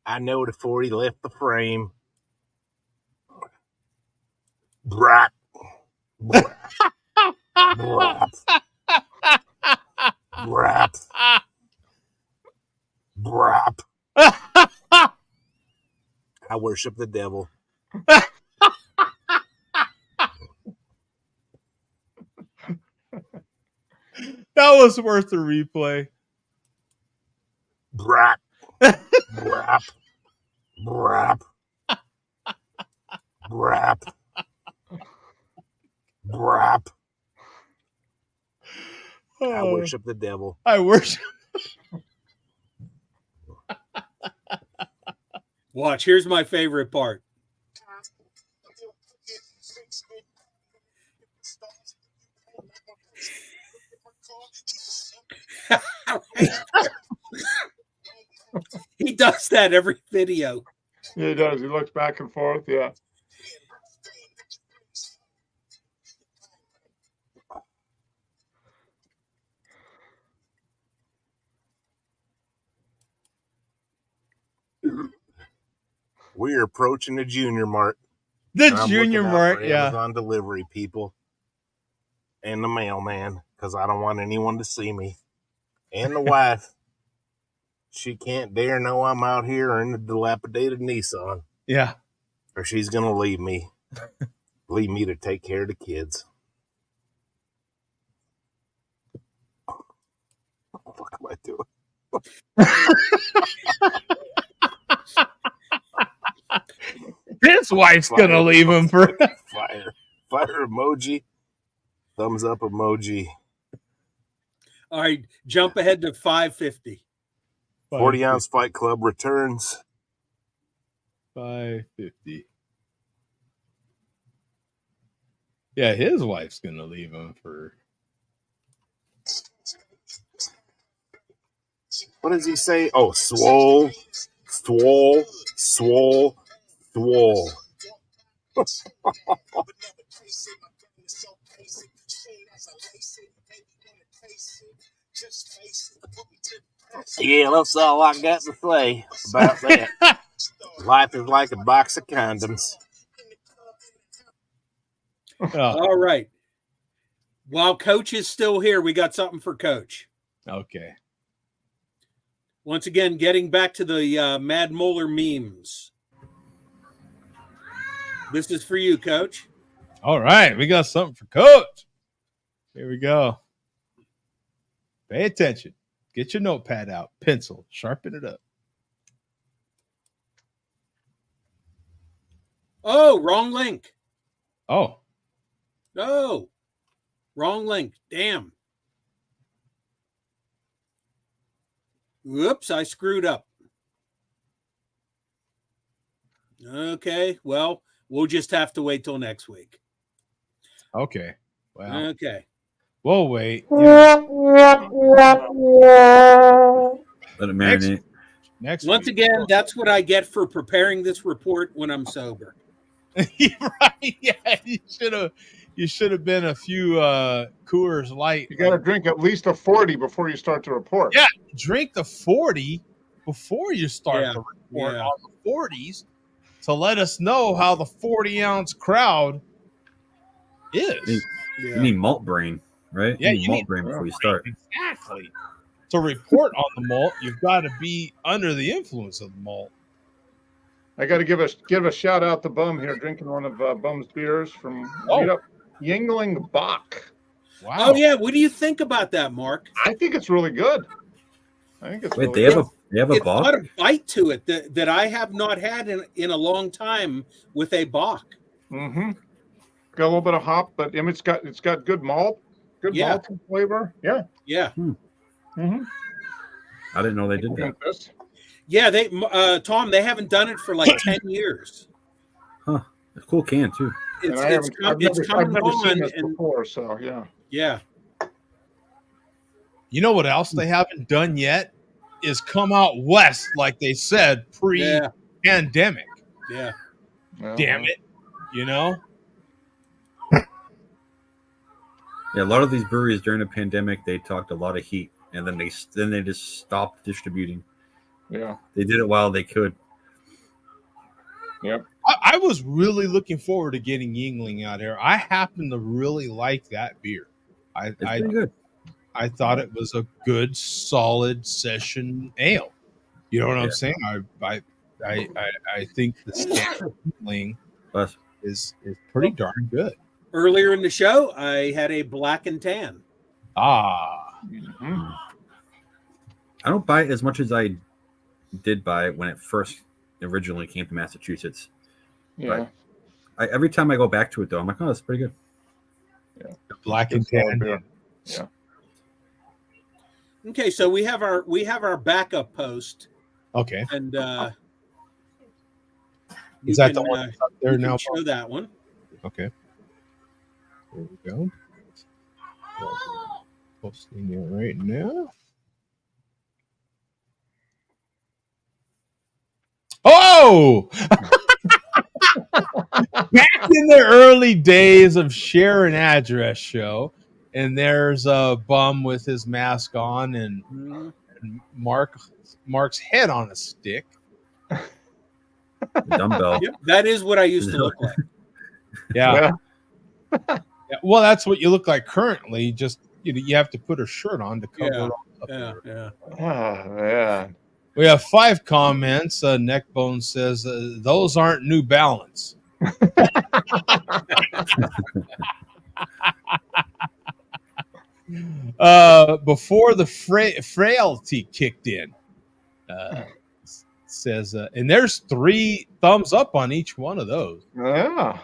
I know the 40 left the frame. Brap. Brap. Brap. Brap. Brap. I worship the devil. That was worth the replay. Brap. Brap. Brap. Brap. Brap. I worship the devil. I worship. Watch, here's my favorite part. He does that every video. Yeah, he does. He looks back and forth. Yeah. We're approaching the junior mark. The junior mark, yeah. Amazon delivery people and the mailman, because I don't want anyone to see me. And the wife. She can't dare know I'm out here in the dilapidated Nissan. Yeah. Or she's going to leave me. Leave me to take care of the kids. What the fuck am I doing? His wife's going to leave him for... Fire emoji. Thumbs up emoji. All right, jump ahead to 550. 40-ounce Fight Club returns. 550. Yeah, his wife's going to leave him for... What does he say? Oh, swole, swole, swole, swole. Yeah, that's all I got to say about that. Life is like a box of condoms. All right. While Coach is still here, we got something for Coach. Okay. Once again, getting back to the Mad Moeller memes. This is for you, Coach. All right. We got something for Coach. Here we go. Pay attention. Get your notepad out. Pencil. Sharpen it up. Oh, wrong link. Oh. No. Wrong link. Damn. Whoops, I screwed up. Okay, well, we'll just have to wait till next week. Okay. Well. Okay. We'll wait. Let it marinate. Next Once week. Again, that's what I get for preparing this report when I'm sober. Right? Yeah, you should have been a few Coors Light. You got to drink at least a 40 before you start the report. Yeah, drink the 40 before you start the report on the 40s to let us know how the 40-ounce crowd is. You need malt brain, right? Yeah, you need malt brain before you start. Exactly. To report on the malt, you've got to be under the influence of the malt. I got to give a shout out to Bum here, drinking one of Bum's beers from Yingling Bach. Wow. Oh yeah, what do you think about that, Mark? I think it's really good. I think it's Wait, really they good. have a It's Bach? got a bite to it that I have not had in a long time with a Bach. Mm-hmm. Got a little bit of hop, but I mean, it's got good malt, malt flavor. Yeah. Yeah. Mm-hmm. I didn't know they did that. Yeah, they Tom, they haven't done it for like 10 years. Huh. It's a cool can too. It's coming seen this on before, so yeah. Yeah. You know what else they haven't done yet is come out west like they said pre-pandemic. Yeah. Damn it. You know? Yeah, a lot of these breweries during the pandemic, they talked a lot of heat, and then they just stopped distributing. Yeah, they did it while they could. Yep. I was really looking forward to getting Yingling out here. I happen to really like that beer. It's pretty good. I thought it was a good, solid session ale. You know what I'm saying? I think the standard Yingling is pretty darn good. Earlier in the show, I had a black and tan. Mm-hmm. I don't buy it as much as I did buy it when it first originally came to Massachusetts. Yeah. But every time I go back to it, though, I'm like, oh, that's pretty good. Yeah. Black and tan. Yeah. Okay, so we have our backup post. Okay. And Is that the one up there now? Show that one. Okay. There we go. Posting it right now. Oh! Back in the early days of Share an Address show, and there's a bum with his mask on and Mark's head on a stick. Dumbbell. Yep, that is what I used to look like. Yeah. Yeah. Well, that's what you look like currently. Just you have to put a shirt on to cover it all up. Yeah. Oh man. We have 5 comments. Neckbone says those aren't New Balance. Before the frailty kicked in, says, and there's 3 thumbs up on each one of those. Yeah.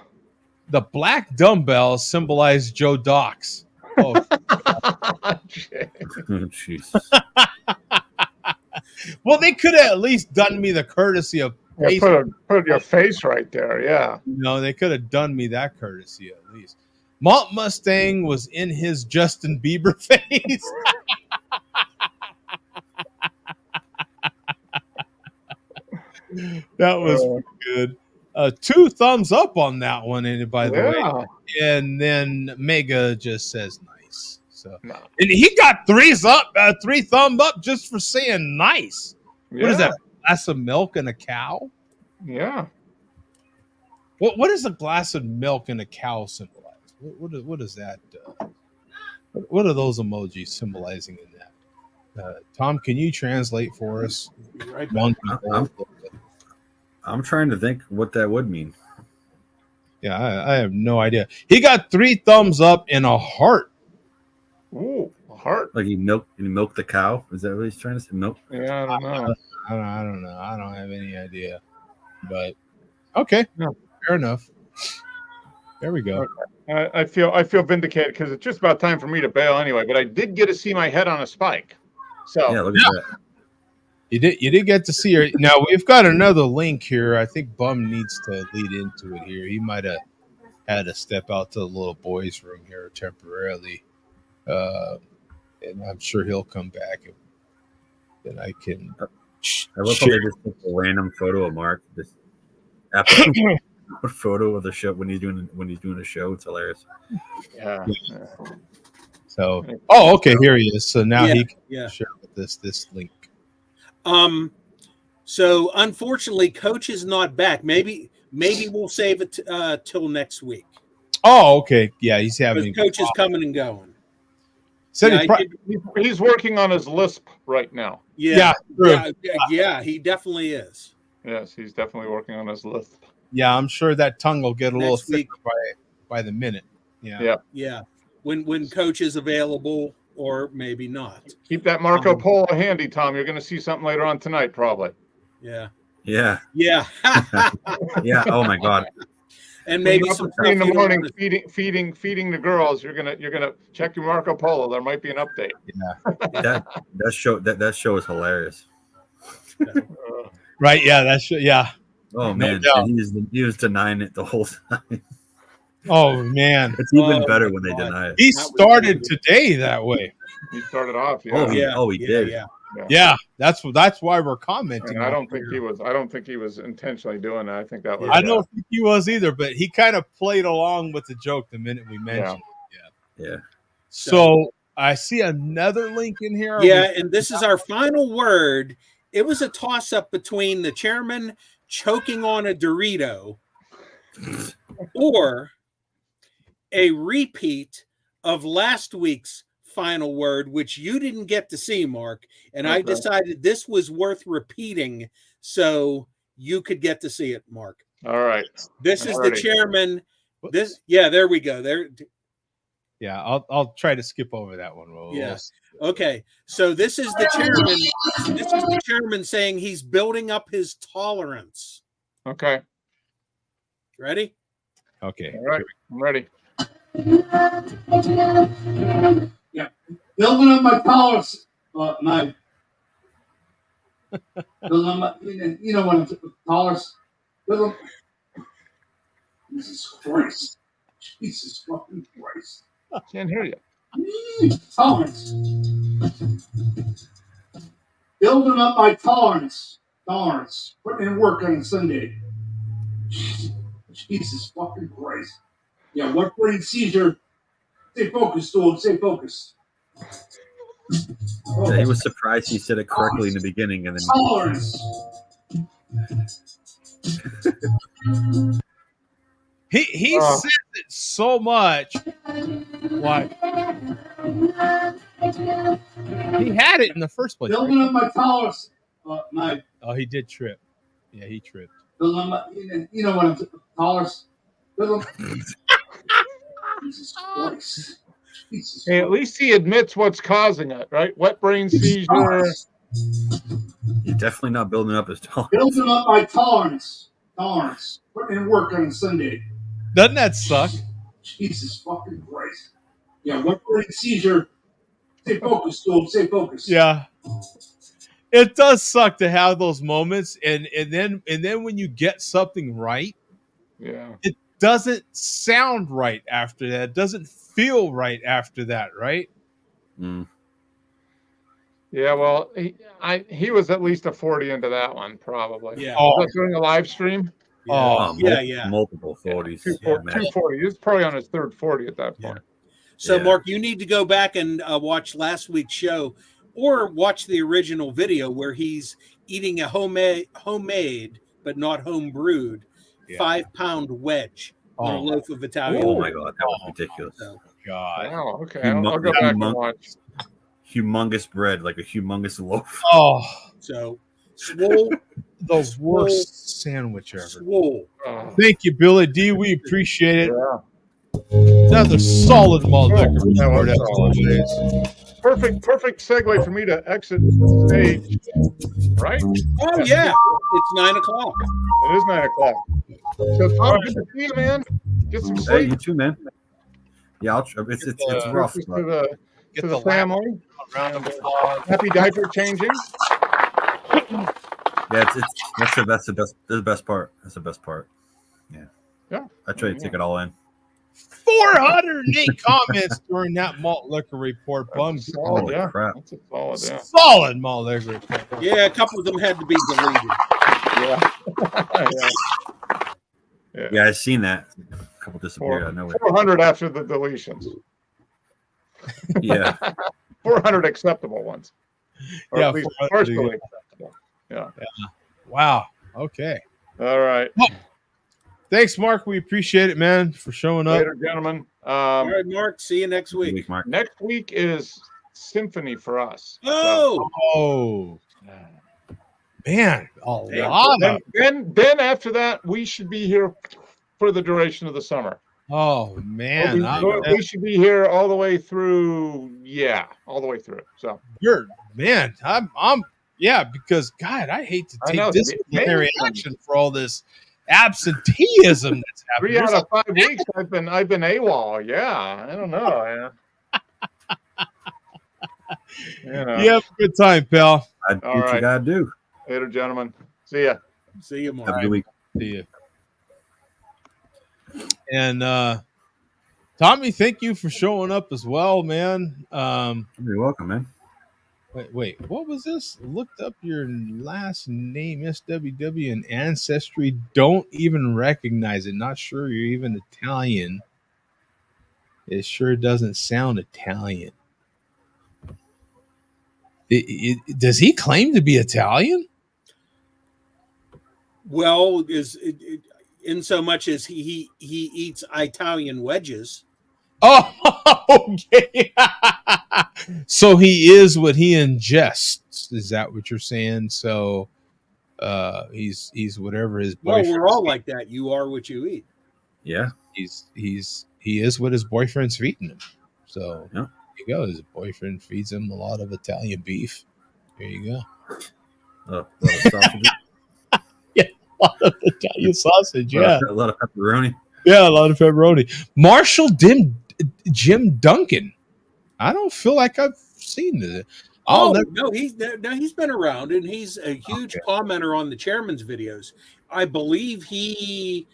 The black dumbbells symbolize Joe Docks. Oh, Jesus. Well, they could have at least done me the courtesy of put your face right there. Yeah. No, they could have done me that courtesy at least. Malt Mustang was in his Justin Bieber face. That was good. 2 thumbs up on that one, and by the way, and then Mega just says nice. So, and he got 3 thumb up just for saying nice. What is that? A glass of milk and a cow? Yeah. What is a glass of milk and a cow symbolize? What is that? What are those emojis symbolizing in that? Tom, can you translate for us? Right. I'm trying to think what that would mean. Yeah, I have no idea. He got 3 thumbs up and a heart. Ooh, a heart. Like he milked the cow. Is that what he's trying to say? Milk? Yeah, I don't know. I don't know. I don't have any idea. But okay, fair enough. There we go. Okay. I feel vindicated because it's just about time for me to bail anyway. But I did get to see my head on a spike. So yeah, look at that. You did get to see her. Now we've got another link here. I think Bum needs to lead into it here. He might have had to step out to the little boys' room here temporarily, and I'm sure he'll come back and I can. I love how they just take a random photo of Mark. This photo of the show when he's doing a show. It's hilarious. Yeah. So, okay, here he is. So now he can share with this link. So unfortunately, Coach is not back. Maybe we'll save it till next week. Oh, okay. Yeah, he's having. Coach is coming and going. So he's working on his lisp right now. Yeah, he definitely is. Yes, he's definitely working on his lisp. Yeah, I'm sure that tongue will get a little thicker by the minute. Yeah. When Coach is available, or maybe not. Keep that Marco Polo handy, Tom. You're going to see something later on tonight, probably. Yeah. Yeah. Yeah. Yeah. Oh my God. And maybe some in the morning feeding the girls. You're gonna check your Marco Polo. There might be an update. Yeah. that show is hilarious. Right. Yeah. That show. Yeah. Oh man, he was denying it the whole time. Oh man, it's even better when they deny it. He started today that way. He started off. He did. Yeah, that's why we're commenting. And I don't think he was intentionally doing that. I think that was. I don't think he was either, but he kind of played along with the joke the minute we mentioned it. Yeah. So I see another link in here. Yeah, and this is our final word. It was a toss-up between the chairman choking on a Dorito or a repeat of last week's final word, which you didn't get to see, Mark, and I decided this was worth repeating so you could get to see it, Mark. All right. This is the chairman. There we go. There. Yeah, I'll try to skip over that one. Yes. Okay. So this is the chairman. This is the chairman saying he's building up his tolerance. Okay. Ready? Okay. All right. I'm ready. Yeah, building up my tolerance. Building up my, you know what I'm tolerance. Jesus Christ. Jesus fucking Christ. Can't hear you. Tolerance. Building up my tolerance. Tolerance. Putting in work on Sunday. Jesus fucking Christ. Yeah, what brain seizure? Stay focused, dude. Stay focused. Yeah, he was surprised he said it correctly in the beginning, and then Tolerance. He says it so much. Why? He had it in the first place. Building up my tolerance. Oh, he did trip. Yeah, he tripped. Building up my, you know what I'm tolerance. Jesus Christ. Jesus Hey, at least he admits what's causing it, right? Wet brain seizure. He's definitely not building up his tolerance. Building up my tolerance. Tolerance. Putting in work on Sunday. Doesn't that suck? Jesus fucking Christ. Yeah, what brain seizure? Stay focused, dude. Stay focused. Yeah. It does suck to have those moments, and then when you get something right, it doesn't sound right after that. It doesn't feel right after that, right? Mm. Yeah, well, he was at least a 40 into that one, probably. Yeah. Was that during a live stream? Multiple 40s. 240. He was probably on his third 40 at that point. So, Mark, you need to go back and watch last week's show, or watch the original video where he's eating a homemade but not home brewed 5-pound wedge on a loaf of Italian. Oh my God, that was ridiculous. God. Oh, okay. I'll go back and watch. Humongous bread, like a humongous loaf. Oh, so swole. The worst sandwich ever. Swole. Thank you, Billy D. We appreciate it. Another solid malt liquor report. Perfect segue for me to exit the stage. Right? Oh yeah, it's 9 o'clock. It is 9 o'clock. So Tom, good to see you, man. Get some sleep. Hey, you too, man. Yeah, it's rough. To the family. Happy diaper changing. Yeah, that's the best part. That's the best part. Yeah. I try to take it all in. 408 comments during that malt liquor report. Solid, Holy crap. That's a solid, solid malt liquor report. Yeah, a couple of them had to be deleted. Yeah, I've seen that. A couple disappeared out of nowhere. 400 after the deletions. Yeah. 400 acceptable ones. Or Yeah, at least partially acceptable. Yeah. Wow. Okay. All right. Well, thanks, Mark. We appreciate it, man, for showing up. Later, gentlemen. All right, Mark. See you next week. Mark. Next week is Symphony for us. Oh. Man, a lot of. Then after that, we should be here for the duration of the summer. Oh man, we should be here all the way through. Yeah, all the way through. So I'm because God, I hate to take disciplinary action for all this absenteeism that's happening. 3 out of 5 weeks I've been AWOL. Yeah, I don't know. You have a good time, pal. What you gotta do. Later, gentlemen. See ya. See you, Mark. Have a good week. See you. And Tommy, thank you for showing up as well, man. You're welcome, man. Wait, what was this? Looked up your last name, SWW, and ancestry. Don't even recognize it. Not sure you're even Italian. It sure doesn't sound Italian. Does he claim to be Italian? Well, in so much as he eats Italian wedges. Oh, okay. So he is what he ingests. Is that what you're saying? So he's whatever his boyfriend. Well, we're all like that. You are what you eat. Yeah. He is what his boyfriend's feeding him. So yeah. There you go. His boyfriend feeds him a lot of Italian beef. There you go. A lot of sausage. Yeah, a lot of Italian sausage. Yeah, a lot of pepperoni. Yeah, a lot of pepperoni. Marshall Jim Duncan. I don't feel like I've seen this. No, he's been around, and he's a huge commenter on the chairman's videos. I believe he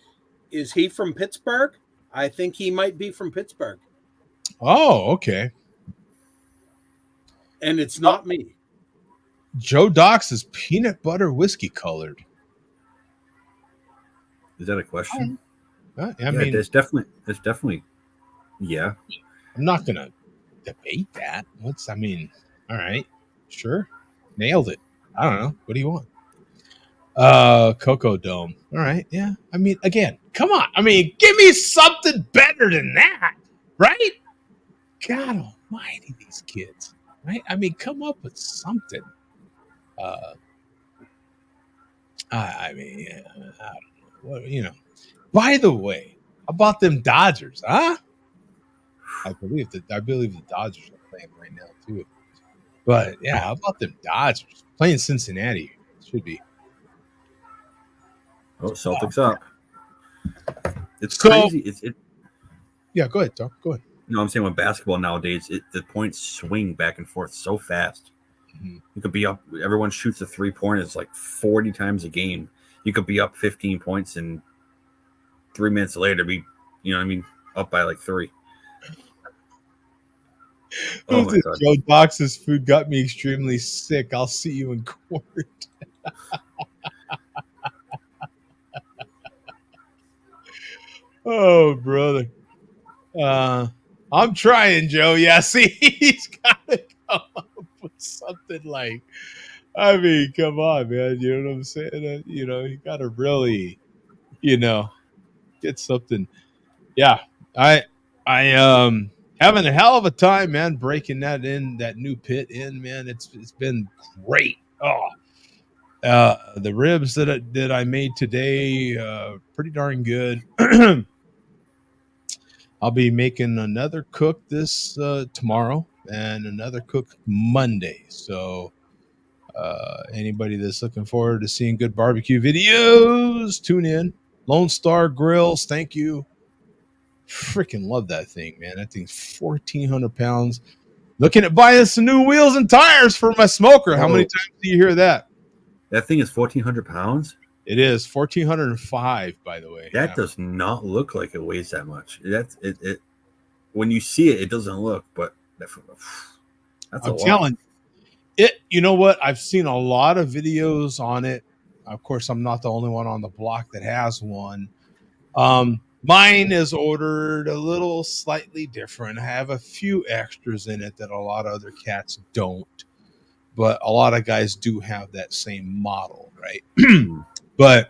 Is he from Pittsburgh? I think he might be from Pittsburgh. Oh, okay. And it's not me. Joe Doc's is peanut butter whiskey colored. Is that a question? I mean, there's definitely, yeah. I'm not gonna debate that. All right, sure, nailed it. I don't know. What do you want? Cocoa Dome. All right, yeah. I mean, again, come on. I mean, give me something better than that, right? God almighty, these kids, right? I mean, come up with something. I mean, I don't know. Well, by the way, how about them Dodgers, huh? I believe the Dodgers are playing right now too. But yeah, how about them Dodgers playing Cincinnati? Should be. Oh, Celtics up. It's crazy. Yeah, go ahead, Tom. Go ahead. No, I'm saying with basketball nowadays, the points swing back and forth so fast. Mm-hmm. You could be up. Everyone shoots a 3-pointer. It's like 40 times a game. You could be up 15 points and 3 minutes later be, up by like 3. Oh my God. Joe Dox's food got me extremely sick. I'll see you in court. Oh, brother. I'm trying, Joe. Yeah, see, he's got to come up with something like, I mean, come on, man. You know what I'm saying? You got to really, get something. Yeah, I having a hell of a time, man, breaking that new pit in, man. It's been great. Oh, the ribs that I made today, pretty darn good. I'll be making another cook this tomorrow and another cook Monday. So anybody that's looking forward to seeing good barbecue videos, tune in. Lone Star Grills, thank you. Freaking love that thing, man. That thing's 1,400 pounds. Looking at buying some new wheels and tires for my smoker. How many times do you hear that? That thing is 1,400 pounds? It is 1,405, by the way. That does not look like it weighs that much. That's it. When you see it, it doesn't look, but that's I'm telling it. You know what? I've seen a lot of videos on it. Of course, I'm not the only one on the block that has one. Mine is ordered a little slightly different. I have a few extras in it that a lot of other cats don't, but a lot of guys do have that same model, right? But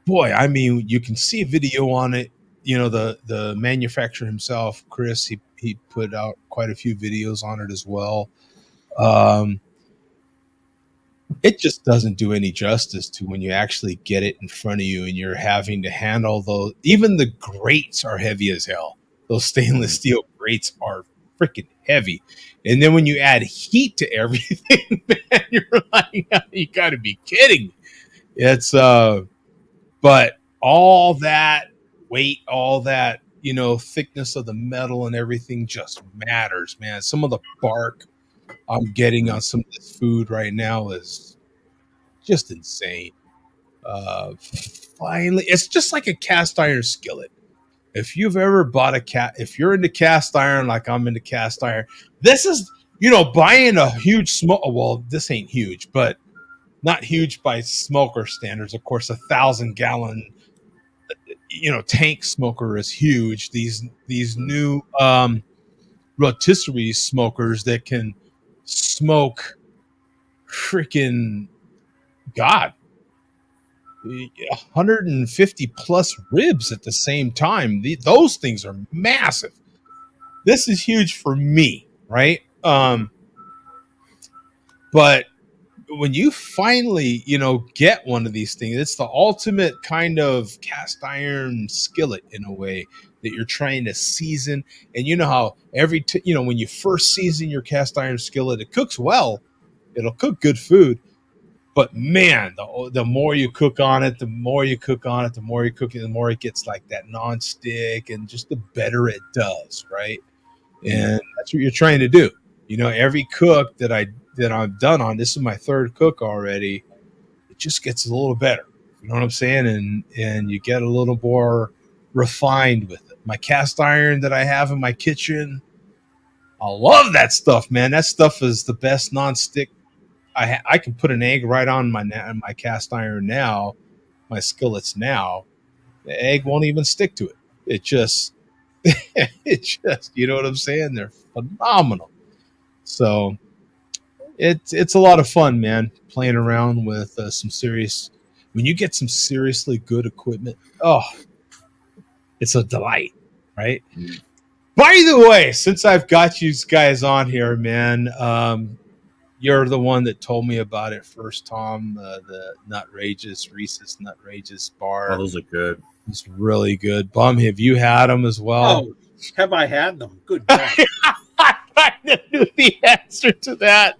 boy, I mean, you can see a video on it. The manufacturer himself, Chris, he put out quite a few videos on it as well. It just doesn't do any justice to when you actually get it in front of you and you're having to handle those. Even the grates are heavy as hell. Those stainless steel grates are freaking heavy. And then when you add heat to everything, man, you're like, you got to be kidding me. It's, but all that weight, all that, thickness of the metal and everything just matters, man. Some of the bark I'm getting on some of this food right now is just insane. Finally, it's just like a cast iron skillet. If you've ever bought if you're into cast iron, like I'm into cast iron, this is, buying a huge smoke. Well, this ain't huge, but not huge by smoker standards. Of course, 1,000-gallon, tank smoker is huge. These new rotisserie smokers that can smoke freaking 150 plus ribs at the same time. Those things are massive. This is huge for me, right? But when you finally, get one of these things, it's the ultimate kind of cast iron skillet in a way that you're trying to season. And you know how when you first season your cast iron skillet, it cooks well. It'll cook good food. But man, the more you cook on it, the more you cook on it, the more you cook it, the more it gets like that nonstick, and just the better it does, right? And that's what you're trying to do. Every cook that I've done on, this is my third cook already, it just gets a little better. You know what I'm saying? And you get a little more refined with it. My cast iron that I have in my kitchen, I love that stuff, man. That stuff is the best nonstick. I can put an egg right on my cast iron now, my skillets now. The egg won't even stick to it. It just, you know what I'm saying? They're phenomenal. So it's a lot of fun, man. Playing around with some serious. When you get some seriously good equipment, oh, it's a delight, right? By the way, since I've got you guys on here, man, you're the one that told me about it first, Tom. The Nutrageous Reese's Nutrageous bar. Oh, those are good. It's really good. Bum, have you had them as well? Oh, have I had them? Good God. I knew the answer to that.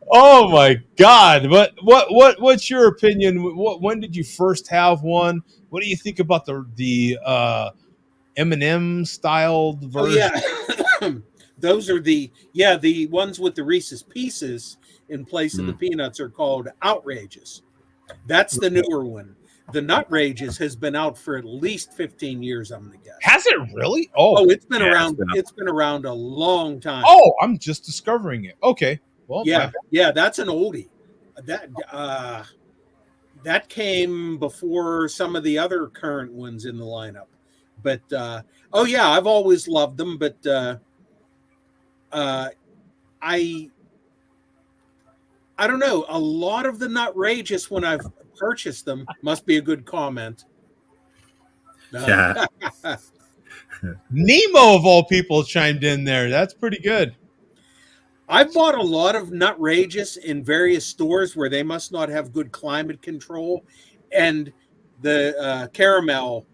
Oh my God! What's your opinion? When did you first have one? What do you think about the M&M styled version? Oh yeah, those are the ones with the Reese's Pieces in place of the peanuts are called Outrageous. That's the newer one. The Nutrageous has been out for at least 15 years. I'm gonna guess. Has it really? Oh, it's been around. It's been around a long time. Oh, I'm just discovering it. Okay. Well, yeah, that's an oldie. That came before some of the other current ones in the lineup. But oh yeah, I've always loved them. But I don't know. A lot of the Nutrageous when I've purchased them must be a good comment. Yeah. Nemo of all people chimed in there. That's pretty good. I've bought a lot of Nutrageous in various stores where they must not have good climate control, and the caramel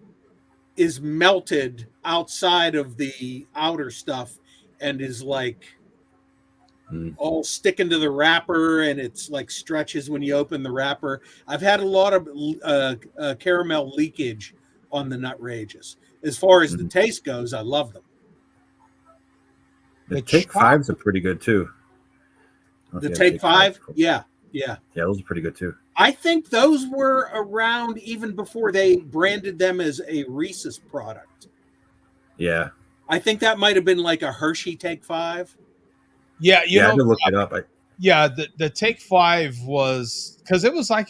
is melted outside of the outer stuff and is like all sticking to the wrapper, and it's like stretches when you open the wrapper. I've had a lot of caramel leakage on the Nutrageous. As far as the taste goes, I love them. The Take Fives are pretty good too. The Take Five, yeah. Those are pretty good too. I think those were around even before they branded them as a Reese's product. Yeah, I think that might have been like a Hershey Take Five. Yeah, I had to look it up. The Take Five was because it was like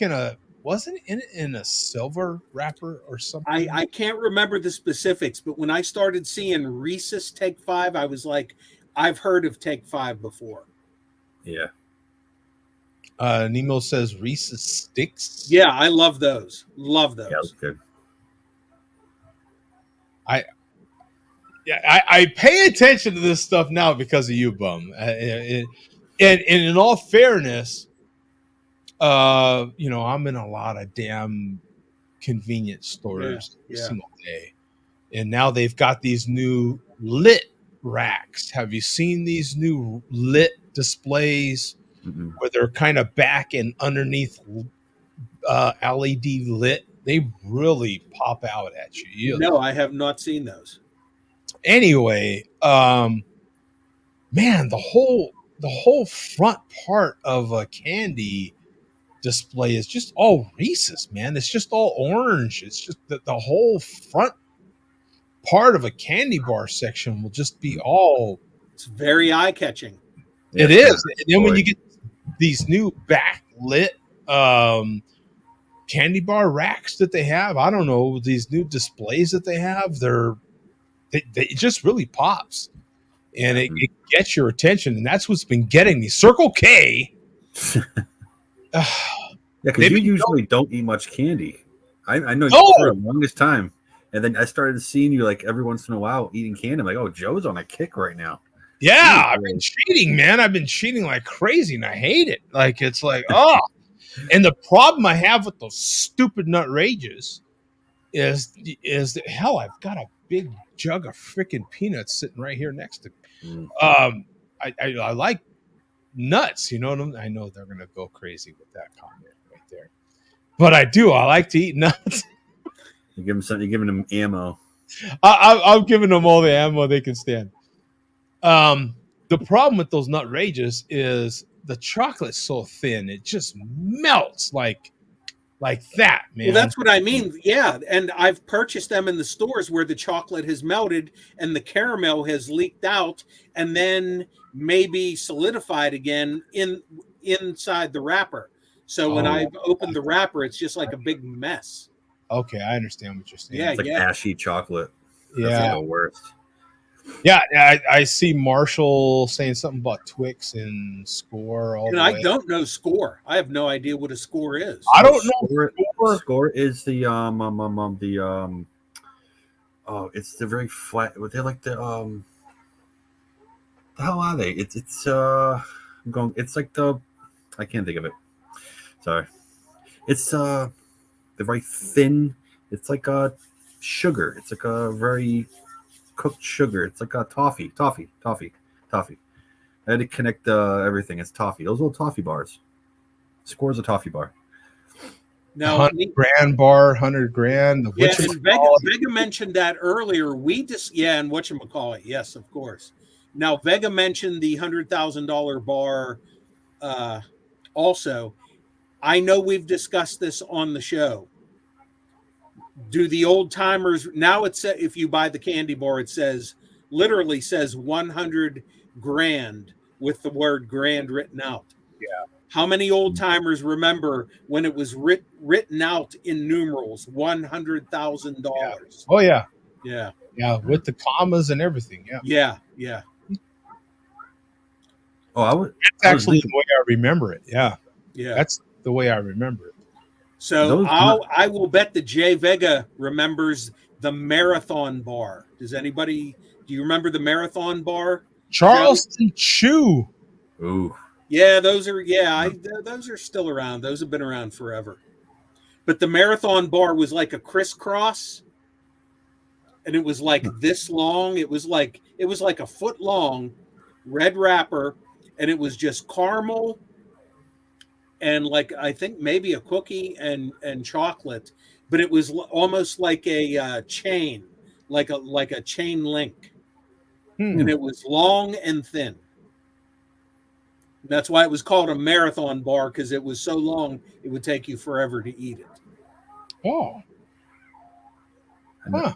wasn't it in a silver wrapper or something? I can't remember the specifics, but when I started seeing Reese's Take Five, I was like, I've heard of Take Five before. Yeah. Nemo says Reese's Sticks. Yeah, I love those. Love those. Yeah, that's good. I pay attention to this stuff now because of you, Bum. And in all fairness, I'm in a lot of damn convenience stores every single day, and now they've got these new lit racks. Have you seen these new lit displays where they're kind of back and underneath LED lit? They really pop out at you. No, I have not seen those. Anyway, man, the whole front part of a candy display is just all Reese's, man. It's just all orange. It's just the whole front part of a candy bar section will just be all. It's very eye catching. It is. And then when you get these new backlit candy bar racks that they have, I don't know, these new displays that they have, it just really pops, and it gets your attention, and that's what's been getting me. Circle K. Yeah, because you usually don't eat much candy. I know for the longest time, and then I started seeing you like every once in a while eating candy. I'm like, oh, Joe's on a kick right now. Yeah, I've been cheating, man. I've been cheating like crazy, and I hate it. Like it's like, oh. And the problem I have with those stupid Nutrageous is that hell, I've got a big jug of freaking peanuts sitting right here next to me. I like nuts, you know what I mean? I know they're gonna go crazy with that comment right there, but I do. I like to eat nuts. You give them something. You're giving them ammo. I'm giving them all the ammo they can stand. The problem with those Nutrageous is the chocolate's so thin; it just melts like like that, man. Well, that's what I mean. Yeah, and I've purchased them in the stores where the chocolate has melted and the caramel has leaked out, and then maybe solidified again inside the wrapper. So when I've opened the wrapper, it's just like a big mess. Okay, I understand what you're saying. Yeah, It's like ashy chocolate. That's Yeah, like the worst. Yeah, I see Marshall saying something about Twix and Score. And I don't know Score. I have no idea what a Score is. I don't know. Score is the it's the very flat. They're like the hell are they? It's I'm going. It's like the I can't think of it. Sorry. It's the very thin. It's like a sugar. It's like a very cooked sugar. It's like a toffee. I had to connect everything. It's toffee. Those little toffee bars. Score's a toffee bar. Now, 100 grand bar, 100 grand. Yeah, and Vega mentioned that earlier. And whatchamacallit. Yes, of course. Now, Vega mentioned the $100,000 bar also. I know we've discussed this on the show. Do the old timers now? It's if you buy the candy bar, it literally says 100 grand with the word grand written out. Yeah. How many old timers remember when it was written out in numerals, $100,000? Oh yeah, yeah, with the commas and everything. Yeah. Oh, That's actually the way I remember it. Yeah, yeah, that's the way I remember it. So I will bet that Jay Vega remembers the Marathon bar. Do you remember the Marathon bar? Charleston Chew. Ooh. Yeah, those are still around. Those have been around forever. But the Marathon bar was like a crisscross, and it was like this long. It was like a foot long, red wrapper, and it was just caramel and like I think maybe a cookie and chocolate, but it was almost like a chain, like a chain link, and it was long and thin. That's why it was called a marathon bar, because it was so long it would take you forever to eat it. Oh, huh.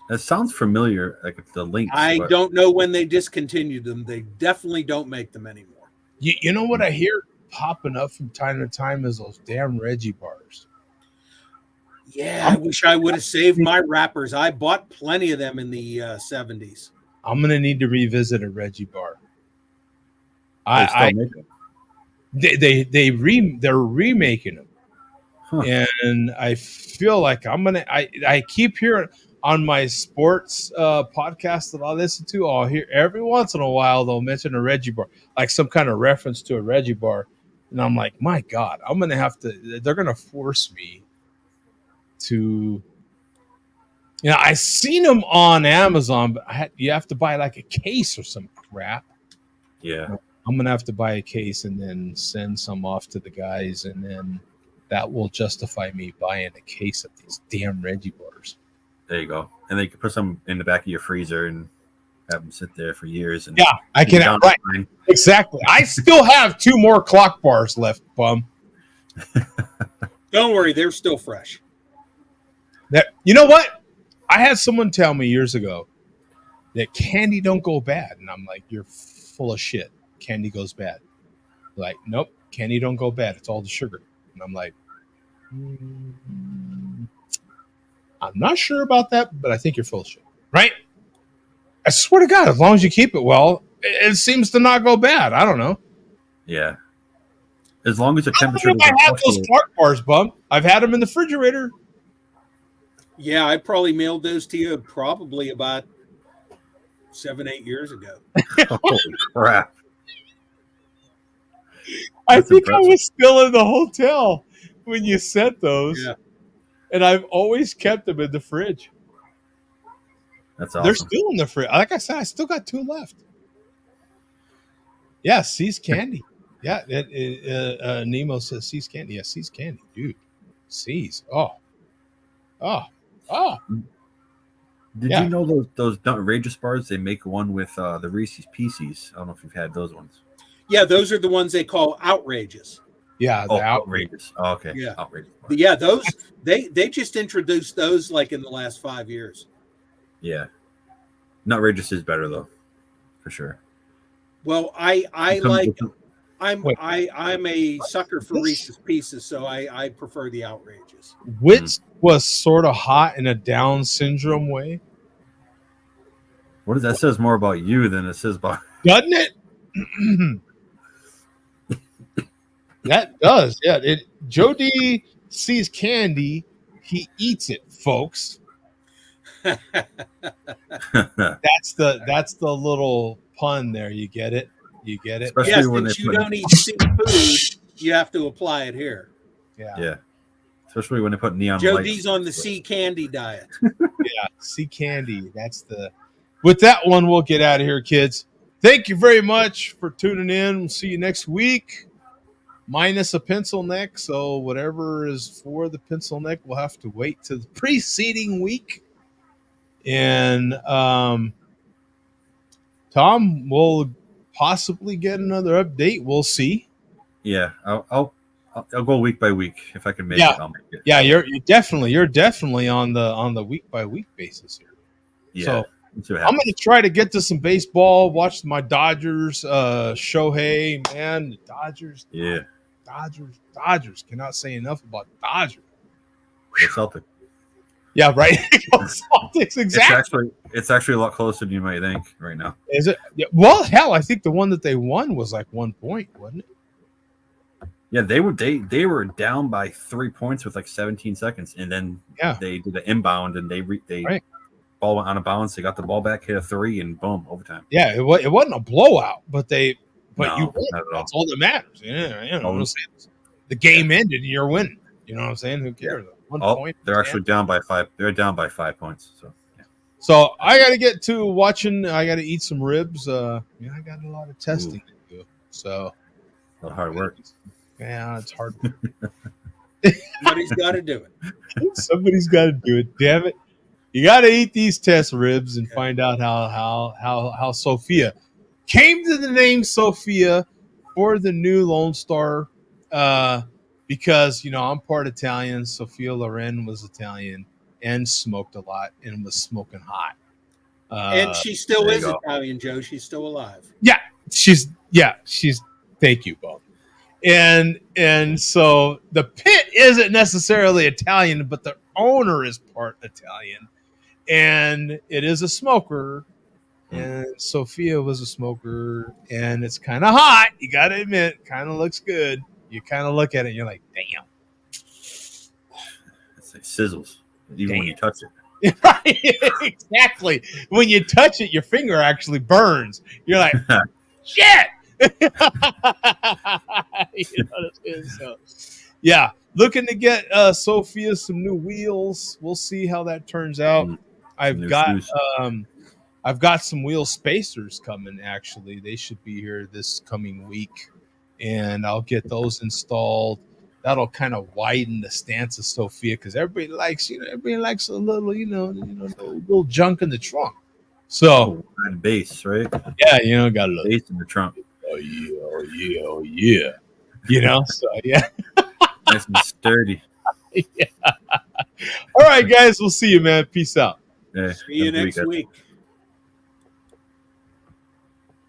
That sounds familiar. Like the links. I don't know when they discontinued them. They definitely don't make them anymore. You know what I hear popping up from time to time is those damn Reggie bars. Yeah, I wish I would have saved my wrappers. I bought plenty of them in the 70s. I'm gonna need to revisit a Reggie bar. They're remaking them, and I feel like I keep hearing on my sports podcast that I listen to. I'll hear every once in a while they'll mention a Reggie bar, like some kind of reference to a Reggie bar. And I'm like, my God, they're going to force me to, I seen them on Amazon, but you have to buy like a case or some crap. Yeah. I'm going to have to buy a case and then send some off to the guys. And then that will justify me buying a case of these damn Reggie bars. There you go. And they can put some in the back of your freezer and have them sit there for years. And I can. Right. Exactly. I still have 2 more clock bars left, bum. Don't worry, they're still fresh. You know what? I had someone tell me years ago that candy don't go bad, and I'm like, you're full of shit. Candy goes bad. Like, nope, candy don't go bad. It's all the sugar. And I'm like, I'm not sure about that, but I think you're full of shit, right? I swear to God, as long as you keep it well, it seems to not go bad. I don't know. Yeah. As long as the temperature. I have those Clark bars, bum. I've had them in the refrigerator. Yeah, I probably mailed those to you probably about 7-8 years ago. Holy crap. I think I was still in the hotel when you sent those. Yeah. And I've always kept them in the fridge. That's awesome. They're still in the fridge. Like I said, I still got 2 left. Yeah, C's candy. Yeah, Nemo says C's candy. Yeah, C's candy, dude. C's. Oh. Did you know those outrageous bars? They make one with the Reese's Pieces. I don't know if you've had those ones. Yeah, those are the ones they call outrageous. Yeah, the outrageous. Oh, okay. Yeah, outrageous. Yeah, those they just introduced those like in the last 5 years. Yeah, outrageous is better though, for sure. Well, I'm a sucker for Reese's Pieces, so I prefer the outrageous. Which was sort of hot in a Down syndrome way. What does that says more about you than it says about? Doesn't it? That does, yeah. Joe D sees candy, he eats it, folks. That's the little pun there. You get it? You get it? Especially since you don't eat seafood, you have to apply it here. Yeah. Especially when they put neon Joe lights. D's on the sea candy diet. Yeah, sea candy. That's the. With that one, we'll get out of here, kids. Thank you very much for tuning in. We'll see you next week. Minus a pencil neck, so whatever is for the pencil neck, we'll have to wait to the preceding week. And Tom, we'll possibly get another update. We'll see. Yeah, I'll go week by week if I can make it. I'll make it. Yeah, you're definitely on the week by week basis here. Yeah. So I'm going to try to get to some baseball. Watch my Dodgers. Shohei, man, the Dodgers. Yeah. Dodgers. Cannot say enough about Dodgers. The Celtics. Yeah, right. Celtics, exactly. It's actually a lot closer than you might think right now. Is it? Yeah, well, hell, I think the one that they won was like 1 point, wasn't it? Yeah, they were down by 3 points with like 17 seconds, and then they did the inbound and they ball went out of bounds. They got the ball back, hit a three, and boom, overtime. Yeah, it wasn't a blowout, but you won. That's all that matters. Yeah, the game ended, and you're winning. You know what I'm saying? Who cares? 1 point. They're actually down by 5. They're down by 5 points. So. Yeah. So I got to get to watching. I got to eat some ribs. I got a lot of testing to do. So a lot of hard work. Yeah, it's hard. Somebody's got to do it. Somebody's got to do it. Damn it! You got to eat these test ribs and find out how Sophia came to the name Sophia for the new Lone Star. Because I'm part Italian. Sophia Loren was Italian and smoked a lot and was smoking hot. And she still is Italian, Joe. She's still alive. Yeah, she's. Thank you, Bob. And so the pit isn't necessarily Italian, but the owner is part Italian, and it is a smoker. And Sophia was a smoker, and it's kind of hot. You got to admit, kind of looks good. You kind of look at it, and you're like, damn. It's like sizzles, even when you touch it. Right, exactly. When you touch it, your finger actually burns. You're like, shit. You know what I'm saying? So, yeah, looking to get Sophia some new wheels. We'll see how that turns out. I've got some wheel spacers coming. Actually, they should be here this coming week, and I'll get those installed. That'll kind of widen the stance of Sophia because everybody likes a little, little junk in the trunk. So bass, right? Yeah, got a little bass in the trunk. Oh yeah. So yeah. Nice and sturdy. Yeah. All right, guys, we'll see you, man. Peace out. Yeah, see you next week.